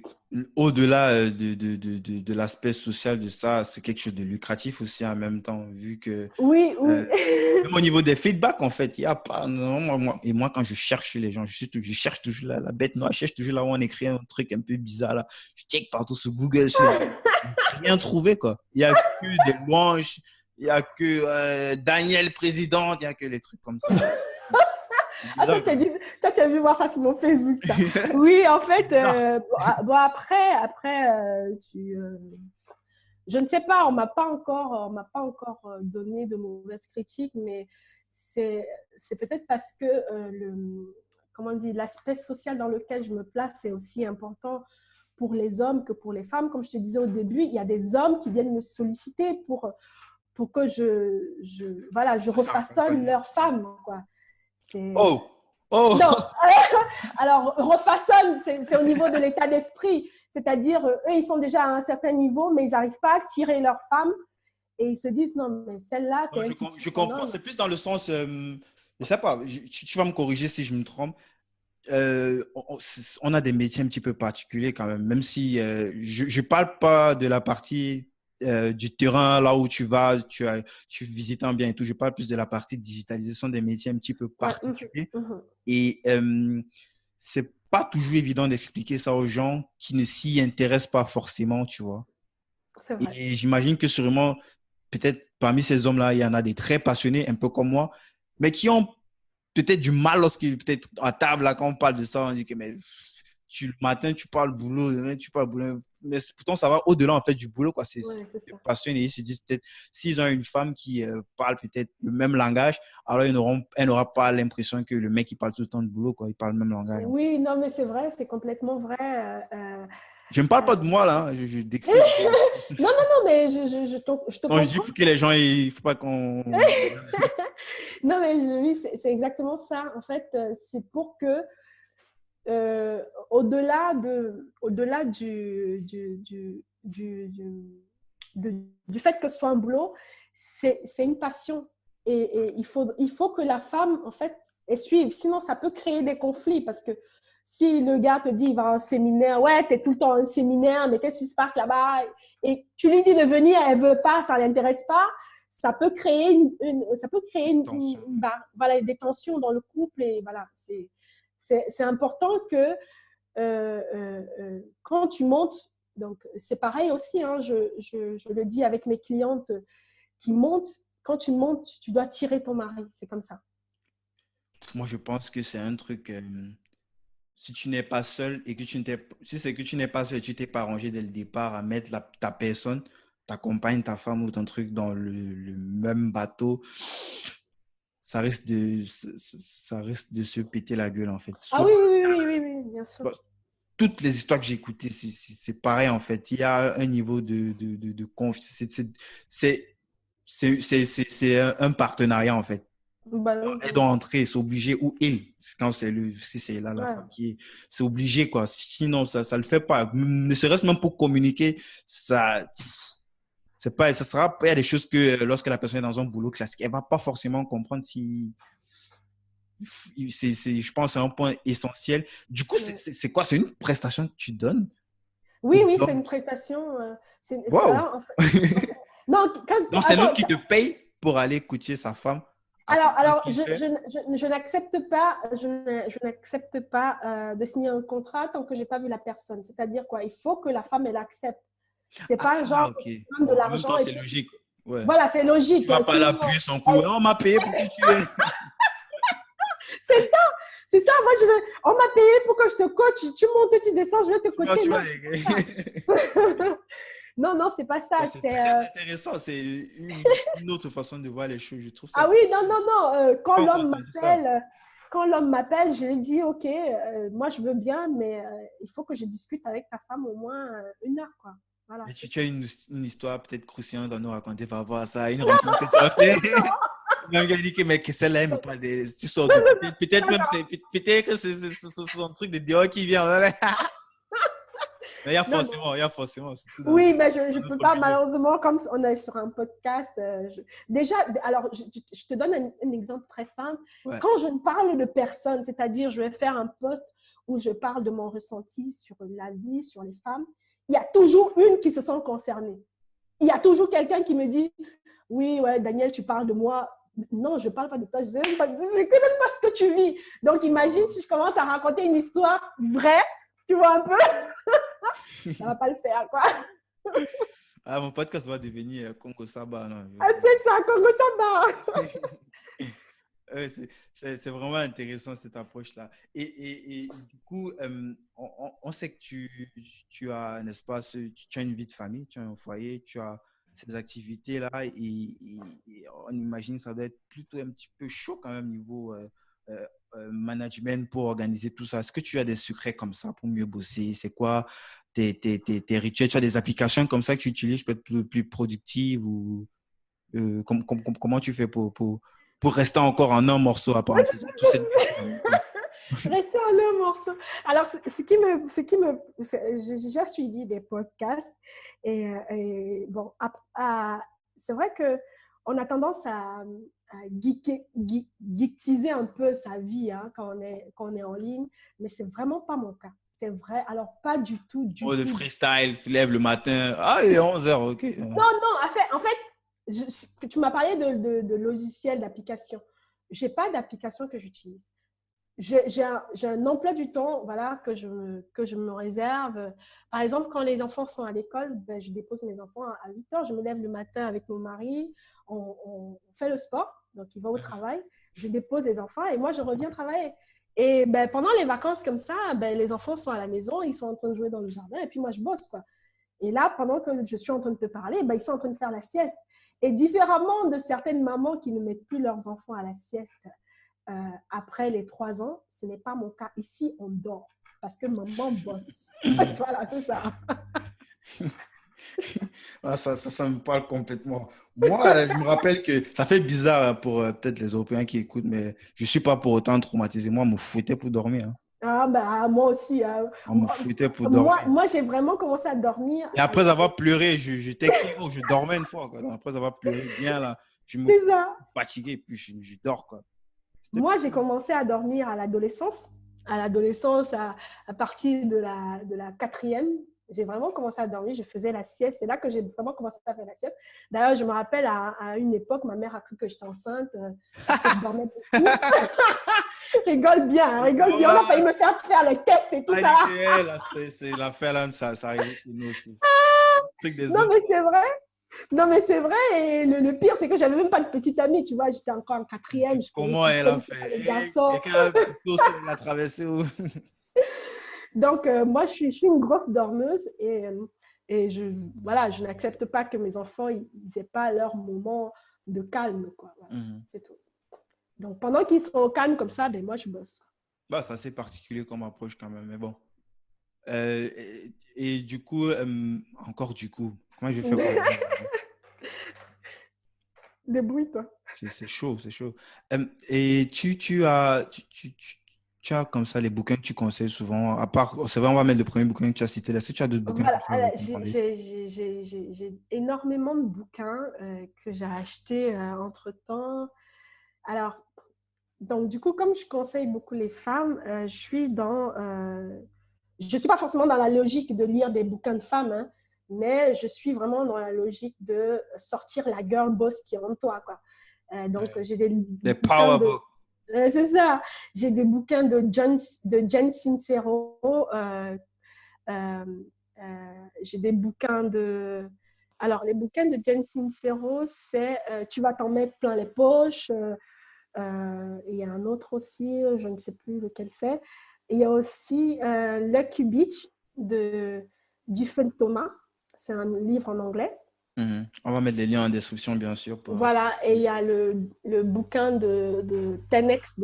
au-delà de l'aspect social de ça, c'est quelque chose de lucratif aussi en même temps, vu que Oui, oui. même au niveau des feedbacks, en fait, il y a pas. Non, et moi, quand je cherche les gens, je cherche toujours la bête noire, je cherche toujours là où on écrit un truc un peu bizarre là. Je check partout sur Google, j'ai rien trouvé quoi. Il y a que des louanges, il y a que Daniel président, il y a que les trucs comme ça. C'est Ah, bizarre quand même. toi, tu as vu voir ça sur mon Facebook, ça. Oui, en C'est fait, bizarre. bon, après je ne sais pas, on m'a pas encore donné de mauvaises critiques, mais c'est peut-être parce que comment on dit, l'aspect social dans lequel je me place est aussi important pour les hommes que pour les femmes. Comme je te disais au début, il y a des hommes qui viennent me solliciter pour que voilà, je Pour refaçonne t'accompagner. leur femme, quoi. C'est Oh! Oh! non, alors refaçonne, c'est au niveau de l'état d'esprit. C'est-à-dire, eux, ils sont déjà à un certain niveau, mais ils n'arrivent pas à tirer leur femme et ils se disent, non, mais celle-là, c'est Non, elle qui tire je son comprends. homme. C'est plus dans le sens, je sais pas, tu vas me corriger si je me trompe. On a des métiers un petit peu particuliers quand même, même si je ne parle pas de la partie du terrain, là où tu vas, tu visites un bien et tout. Je parle plus de la partie digitalisée. Ce sont des métiers un petit peu Ouais, particuliers. mhm. Et c'est pas toujours évident d'expliquer ça aux gens qui ne s'y intéressent pas forcément, tu vois. C'est vrai. Et j'imagine que sûrement, peut-être parmi ces hommes-là, il y en a des très passionnés, un peu comme moi, mais qui ont peut-être du mal lorsqu'ils peut-être à table, là, quand on parle de ça, on dit que mais, le matin, tu parles boulot, demain, tu parles boulot. Mais pourtant, ça va au-delà en fait du boulot, quoi. Ouais, c'est Des ça. passionné. Ils se disent peut-être, s'ils ont une femme qui parle peut-être le même langage, alors elle n'aura pas l'impression que le mec, il parle tout le temps de boulot, quoi. Il parle le même langage. En fait. Oui, non, mais c'est vrai, c'est complètement vrai. Je ne parle pas Euh, de moi, là. Hein. Je décris. non, non, non, mais je te Quand je dis comprends. pour que les gens, il ne faut pas qu'on. Non, mais oui, c'est exactement ça. En fait, c'est pour que au-delà du fait que ce soit un boulot, c'est une passion. Et il faut que la femme, en fait, elle suive. Sinon, ça peut créer des conflits parce que si le gars te dit il va à un séminaire, ouais, tu es tout le temps à un séminaire, mais qu'est-ce qui se passe là-bas? Et tu lui dis de venir, elle ne veut pas, ça ne l'intéresse pas. Ça peut créer ça peut créer Tension. voilà, des tensions dans le couple. Et voilà, c'est important que quand tu montes, donc c'est pareil aussi, hein, je le dis avec mes clientes qui montent, quand tu montes, tu dois tirer ton mari, c'est comme ça. Moi, je pense que c'est un truc. Si tu n'es pas seul et que si c'est que tu n'es pas seul, tu t'es pas arrangé dès le départ à mettre ta personne, ta compagne, ta femme ou ton truc dans le même bateau, ça risque de se péter la gueule en fait. Ah oui, oui, oui, oui, oui, oui, bien sûr. Toutes les histoires que j'ai écoutées, c'est pareil en fait. Il y a un niveau de confiance. C'est un partenariat en fait. Bah oui, Elle oui. doit entrer, c'est obligé, ou il, quand si c'est là la Ouais. femme qui est, c'est obligé, quoi. Sinon, ça le fait pas. Ne serait-ce même pour communiquer, c'est pas, ça sera, il y a des choses que lorsque la personne est dans un boulot classique, elle va pas forcément comprendre si, je pense, c'est un point essentiel. Du coup, Ouais. c'est quoi? C'est une prestation que tu donnes? Oui, Ou oui, c'est donc, une prestation. wow! Alors, en fait, non, Donc, c'est l'autre attends, qui te paye pour aller écouter sa femme, accomplir ce alors qu'il fait. je n'accepte pas, je n'accepte pas de signer un contrat tant que j'ai pas vu la personne. C'est-à-dire quoi? Il faut que la femme elle accepte. C'est pas Ah, genre ok. je te donne de En même temps, l'argent et c'est puis logique. Ouais. Voilà, c'est Tu logique. vas pas l'appuyer son coup. On m'a payé pour que tu es. C'est ça, c'est ça. Moi, on m'a payé pour que je te coach. Tu montes, tu descends, je vais te coacher. Tu Non, vois, non, non, c'est pas ça. c'est très intéressant. C'est une autre façon de voir les choses. Je trouve ça. Ah oui, non, non, non. Pas encore entendu ça. Quand l'homme m'appelle, je lui dis, OK, moi, je veux bien, mais il faut que je discute avec ta femme au moins 1 heure, quoi. Voilà. Mais tu as une histoire peut-être croustillante à nous raconter par rapport à ça, une rencontre que tu as fait. Même gars dit que mais que celle-là, il me parle des. Tu sors de. Peut-être même peut-être que c'est son truc de dehors qui vient. Mais il y a forcément. Oui, mais je ne peux pas, malheureusement, comme on est sur un podcast. Déjà, alors, je te donne un exemple très simple. Ouais. Quand je parle de personnes, c'est-à-dire, je vais faire un post où je parle de mon ressenti sur la vie, sur les femmes, il y a toujours une qui se sent concernée. Il y a toujours quelqu'un qui me dit, oui, ouais, Daniel, tu parles de moi. Non, je ne parle pas de toi, je ne sais même pas ce que tu vis. Donc, imagine si je commence à raconter une histoire vraie, tu vois un peu, ça ne va pas le faire, quoi. Ah, mon podcast va devenir Congo Saba. Ah, c'est ça, Congo Saba. C'est vraiment intéressant cette approche-là. Et du coup, on sait que tu as, n'est-ce pas, tu as une vie de famille, tu as un foyer, tu as ces activités-là et on imagine que ça doit être plutôt un petit peu chaud quand même niveau management pour organiser tout ça. Est-ce que tu as des secrets comme ça pour mieux bosser? C'est quoi tes rituels? Tu as des applications comme ça que tu utilises pour être plus productive ou comment tu fais pour rester encore en un morceau à part en faisant tout cette... Rester en un morceau. Alors, j'ai déjà suivi des podcasts et bon, c'est vrai qu'on a tendance à geekiser un peu sa vie hein, quand on est en ligne, mais c'est vraiment pas mon cas. C'est vrai. Alors, pas du tout, du tout. Le freestyle, tu te lèves le matin. Ah, il est 11h, ok. Non, non, en fait tu m'as parlé de logiciels, d'applications. Je n'ai pas d'application que j'utilise. J'ai un emploi du temps voilà, que je me réserve. Par exemple, quand les enfants sont à l'école, ben, je dépose mes enfants à 8h. Je me lève le matin avec mon mari. On fait le sport. Donc, il va au travail. Je dépose les enfants et moi, je reviens travailler. Et ben, pendant les vacances comme ça, ben, les enfants sont à la maison. Ils sont en train de jouer dans le jardin et puis moi, je bosse, quoi. Et là, pendant que je suis en train de te parler, ben, ils sont en train de faire la sieste. Et différemment de certaines mamans qui ne mettent plus leurs enfants à la sieste après les 3 ans, ce n'est pas mon cas. Ici, on dort parce que maman bosse. Voilà, c'est ça. Ah, ça me parle complètement. Moi, je me rappelle que ça fait bizarre pour peut-être les Européens qui écoutent, mais je ne suis pas pour autant traumatisé. Moi, on me fouettait pour dormir. Hein. Ah, bah, moi aussi. On me fouettait pour dormir. Moi, j'ai vraiment commencé à dormir. Et après avoir pleuré, j'étais KO, je dormais une fois. Quoi. Donc, après avoir pleuré bien, là, je me suis fatigué, puis je dors. Quoi. Moi, j'ai commencé à dormir à l'adolescence. À partir de la 4e, j'ai vraiment commencé à dormir. Je faisais la sieste. C'est là que j'ai vraiment commencé à faire la sieste. D'ailleurs, je me rappelle à une époque, ma mère a cru que j'étais enceinte parce que je dormais beaucoup. Rigole bien. On a failli me faire les tests et tout ça. C'est l'affaire là, ça arrive pour nous aussi. Non, mais c'est vrai. Non, mais c'est vrai. Et le pire, c'est que j'avais même pas de petite amie. Tu vois, j'étais encore en 4e. Comment elle a fait? Quelqu'un l'a traversé où? Donc, moi, je suis une grosse dormeuse et voilà, je n'accepte pas que mes enfants n'aient pas leur moment de calme. Quoi. Voilà, c'est tout. Donc, pendant qu'ils sont au calme comme ça, ben, moi, je bosse. Bah, c'est assez particulier comme approche quand même, mais bon. Et du coup, encore du coup, comment je vais faire pour... Débrouille-toi. C'est chaud, c'est chaud. Et tu as comme ça les bouquins que tu conseilles souvent, à part, c'est vrai, on va mettre le premier bouquin que tu as cité là. Si tu as d'autres bouquins, voilà, j'ai énormément de bouquins que j'ai achetés entre-temps. Alors, donc du coup, comme je conseille beaucoup les femmes, je suis pas forcément dans la logique de lire des bouquins de femmes, hein, mais je suis vraiment dans la logique de sortir la girl boss qui est en toi, quoi. Donc, j'ai des power books. C'est ça. J'ai des bouquins de Jen Sincero. J'ai des bouquins de... Alors, les bouquins de Jane Sincero, c'est Tu vas t'en mettre plein les poches. Il y a un autre aussi, je ne sais plus lequel c'est. Il y a aussi Lucky Beach de Giffen Thomas. C'est un livre en anglais. On va mettre les liens en description, bien sûr. Voilà, et il y a le bouquin de 10X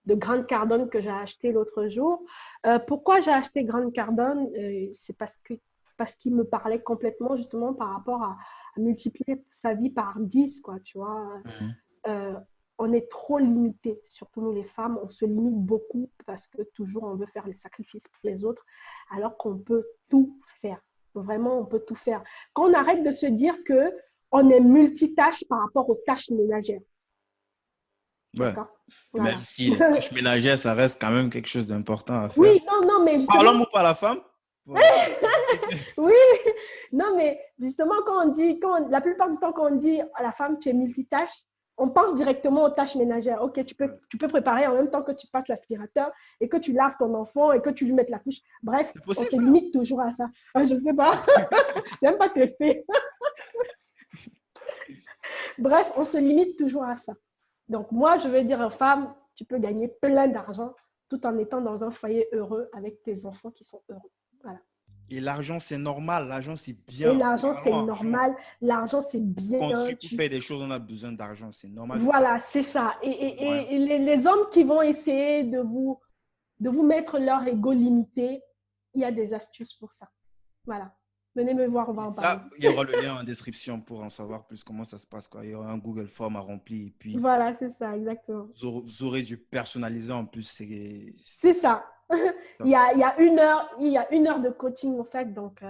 de Grant Cardone que j'ai acheté l'autre jour. Pourquoi j'ai acheté Grant Cardone? C'est parce qu'il me parlait complètement justement par rapport à multiplier sa vie par 10, quoi, tu vois. On est trop limité, surtout nous les femmes, on se limite beaucoup parce que toujours on veut faire les sacrifices pour les autres, alors qu'on peut tout faire. Vraiment, on peut tout faire. Quand on arrête de se dire que on est multitâche par rapport aux tâches ménagères. Ouais. D'accord? Voilà. Même si les tâches ménagères, ça reste quand même quelque chose d'important à faire. Oui, non, mais justement... Parlons-nous pas la femme. Oui, non, mais justement, la plupart du temps, quand on dit à la femme, tu es multitâche, on pense directement aux tâches ménagères. Ok, tu peux préparer en même temps que tu passes l'aspirateur et que tu laves ton enfant et que tu lui mettes la couche. Bref, on se limite toujours à ça. Je ne sais pas. J'aime pas tester. Bref, on se limite toujours à ça. Donc, moi, je veux dire aux femmes, tu peux gagner plein d'argent tout en étant dans un foyer heureux avec tes enfants qui sont heureux. Voilà. Et l'argent, c'est normal. L'argent, c'est bien. Et l'argent, c'est normal. L'argent, c'est bien. Construire pour faire des choses, on a besoin d'argent. C'est normal. Voilà, c'est ça. Et les hommes qui vont essayer de vous mettre leur ego limité, il y a des astuces pour ça. Voilà. Venez me voir, on va en parler. Il y aura le lien en description pour en savoir plus comment ça se passe, quoi. Il y aura un Google Form à remplir. Et puis, voilà, c'est ça, exactement. Vous aurez dû personnaliser en plus. C'est ça. il y a 1 heure de coaching, en fait. Donc,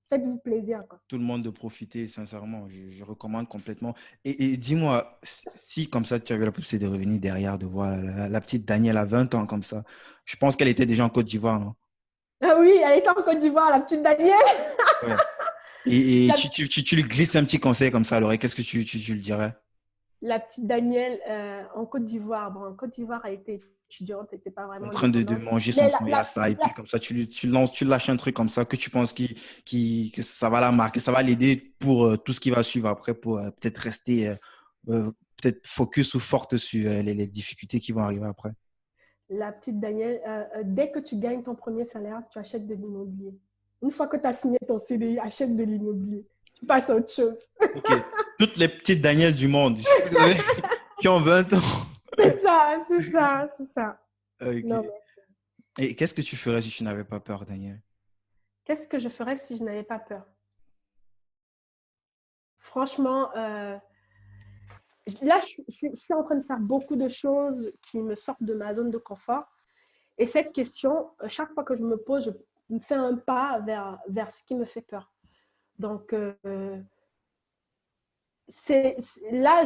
faites-vous plaisir, quoi. Tout le monde de profiter, sincèrement. Je recommande complètement. Et dis-moi, si comme ça, tu avais la possibilité de revenir derrière, de voir la petite Danielle à 20 ans comme ça. Je pense qu'elle était déjà en Côte d'Ivoire, non? Ah oui, elle était en Côte d'Ivoire, la petite Danielle. Ouais. Et tu lui glisses un petit conseil comme ça à l'oreille. Qu'est-ce que tu lui dirais? La petite Danielle en Côte d'Ivoire. Bon, en Côte d'Ivoire, elle était étudiante, elle n'était pas vraiment En train de manger son yassa. Et puis comme ça, tu lâches un truc comme ça que tu penses que ça va la marquer, ça va l'aider pour tout ce qui va suivre après, pour peut-être rester peut-être focus ou forte sur les difficultés qui vont arriver après. La petite Danielle, dès que tu gagnes ton premier salaire, tu achètes de l'immobilier. Une fois que tu as signé ton CDI, achète de l'immobilier. Tu passes à autre chose. Ok. Toutes les petites Danielles du monde qui ont 20 ans. C'est ça, c'est ça, c'est ça. Okay. Non, et qu'est-ce que tu ferais si tu n'avais pas peur, Danielle? Qu'est-ce que je ferais si je n'avais pas peur? Franchement, là, je suis en train de faire beaucoup de choses qui me sortent de ma zone de confort. Et cette question, chaque fois que je me pose, je me fais un pas vers ce qui me fait peur. Donc, là,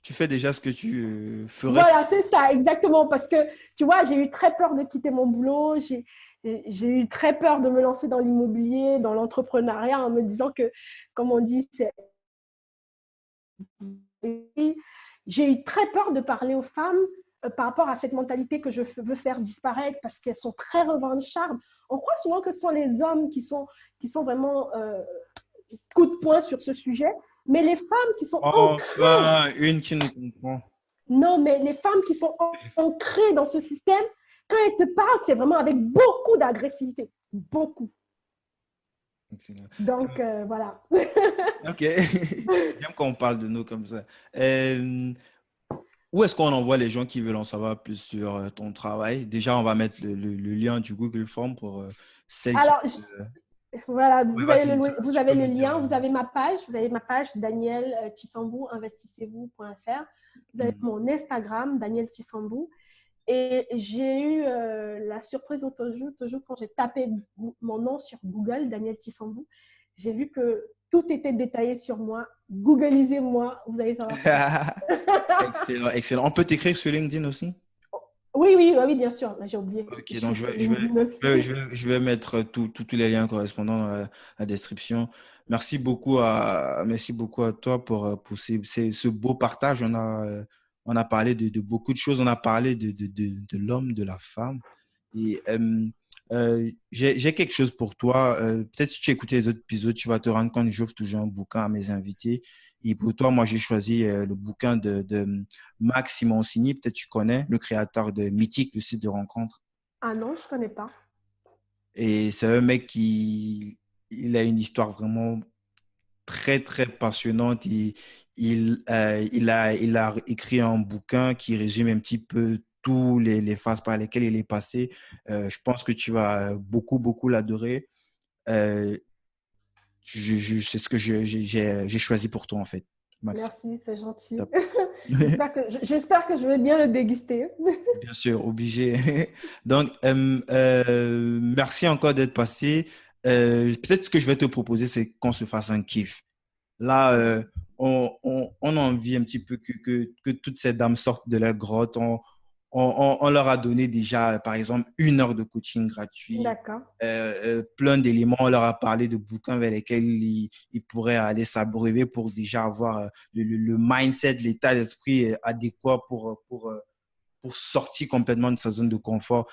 tu fais déjà ce que tu ferais. Voilà, c'est ça, exactement. Parce que, tu vois, j'ai eu très peur de quitter mon boulot. J'ai eu très peur de me lancer dans l'immobilier, dans l'entrepreneuriat, en me disant que, comme on dit, j'ai eu très peur de parler aux femmes par rapport à cette mentalité que je veux faire disparaître parce qu'elles sont très revanchardes. On croit souvent que ce sont les hommes qui sont vraiment coup de poing sur ce sujet, mais les femmes qui sont ancrées... une qui nous comprend. Non, mais les femmes qui sont ancrées dans ce système, quand elles te parlent, c'est vraiment avec beaucoup d'agressivité. Beaucoup. Excellent. Donc, voilà. Ok. J'aime quand on parle de nous comme ça. Où est-ce qu'on envoie les gens qui veulent en savoir plus sur ton travail? Déjà, on va mettre le lien du Google Form pour celles Alors, qui... voilà, vous avez le lien, vous avez ma page Daniel Tshisambou, investissez-vous.fr. Vous avez mon Instagram, Daniel Tshisambou. Et j'ai eu la surprise toujours quand j'ai tapé mon nom sur Google, Daniel Tshisambou. J'ai vu que tout était détaillé sur moi. Googlisez-moi, vous allez savoir. Excellent, excellent. On peut t'écrire sur LinkedIn aussi? Oui, bien sûr. J'ai oublié. Ok, donc je vais mettre tous les liens correspondants dans la description. Merci beaucoup à toi pour ce beau partage. On a parlé de beaucoup de choses. On a parlé de l'homme, de la femme. Et J'ai quelque chose pour toi. Peut-être si tu écoutes les autres épisodes, tu vas te rendre compte que j'offre toujours un bouquin à mes invités. Et pour toi, moi, j'ai choisi le bouquin de Max Simoncini. Peut-être tu connais, le créateur de Mythique, le site de rencontre. Ah non, je connais pas. Et c'est un mec qui il a une histoire vraiment très, très passionnante. Il a écrit un bouquin qui résume un petit peu tous les phases par lesquelles il est passé. Je pense que tu vas beaucoup, beaucoup l'adorer. Euh, c'est ce que j'ai choisi pour toi, en fait, Max. Merci, c'est gentil. Top. J'espère que je vais bien le déguster. Bien sûr, obligé. Donc, merci encore d'être passé. Peut-être ce que je vais te proposer, c'est qu'on se fasse un kiff. Là, on a envie un petit peu que toutes ces dames sortent de leur grotte. On leur a donné déjà, par exemple, 1 heure de coaching gratuit, D'accord. plein d'éléments. On leur a parlé de bouquins vers lesquels ils pourraient aller s'abreuver pour déjà avoir le mindset, l'état d'esprit adéquat pour sortir complètement de sa zone de confort.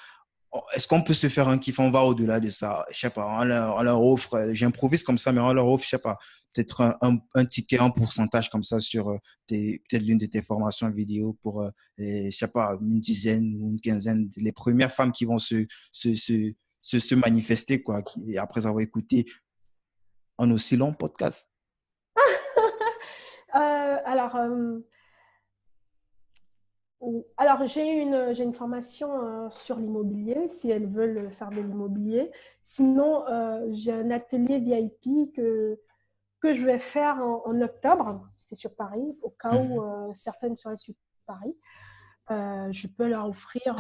Est-ce qu'on peut se faire un kiff? On va au-delà de ça. Je sais pas, on leur offre, j'improvise comme ça, mais on leur offre, je sais pas, peut-être un ticket, un pourcentage comme ça sur peut-être l'une de tes formations vidéo pour, je sais pas, une dizaine ou une quinzaine, les premières femmes qui vont se manifester, quoi, après avoir écouté un aussi long podcast. Alors, alors, j'ai une formation sur l'immobilier, si elles veulent faire de l'immobilier. Sinon, j'ai un atelier VIP que je vais faire en octobre. C'est sur Paris, au cas où Mhm. certaines seraient sur Paris. Je peux leur offrir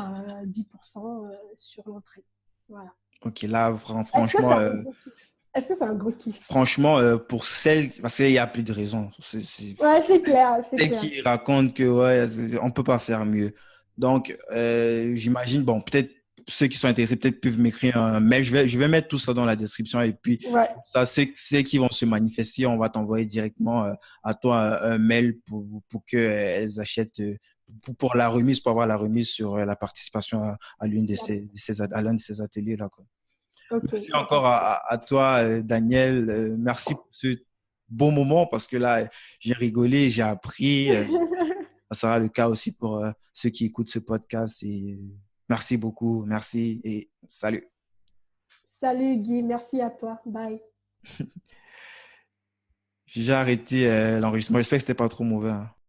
10% sur l'entrée. Voilà. Ok, là, Est-ce que c'est franchement, un gros kiff? Est-ce que c'est un gros kiff? franchement, pour celles, parce qu'il n'y a plus de raison. Ouais, c'est clair, c'est Celles clair. qui racontent que ouais, on peut pas faire mieux. Donc, j'imagine, bon, peut-être ceux qui sont intéressés, peut-être peuvent m'écrire un mail. Je vais mettre tout ça dans la description et puis, Ouais, comme ça, ceux qui vont se manifester, on va t'envoyer directement à toi un mail pour qu'elles achètent, pour la remise, pour avoir la remise sur la participation à l'une à l'un de ces ateliers-là, quoi. ok, il Merci n'y a pas encore de souci. à toi, Daniel. Merci pour ce beau moment parce que là, j'ai rigolé, j'ai appris. Ça sera le cas aussi pour ceux qui écoutent ce podcast. Et merci beaucoup. Merci et salut. Salut Guy, merci à toi. Bye. J'ai arrêté l'enregistrement. J'espère que c'était pas trop mauvais, hein.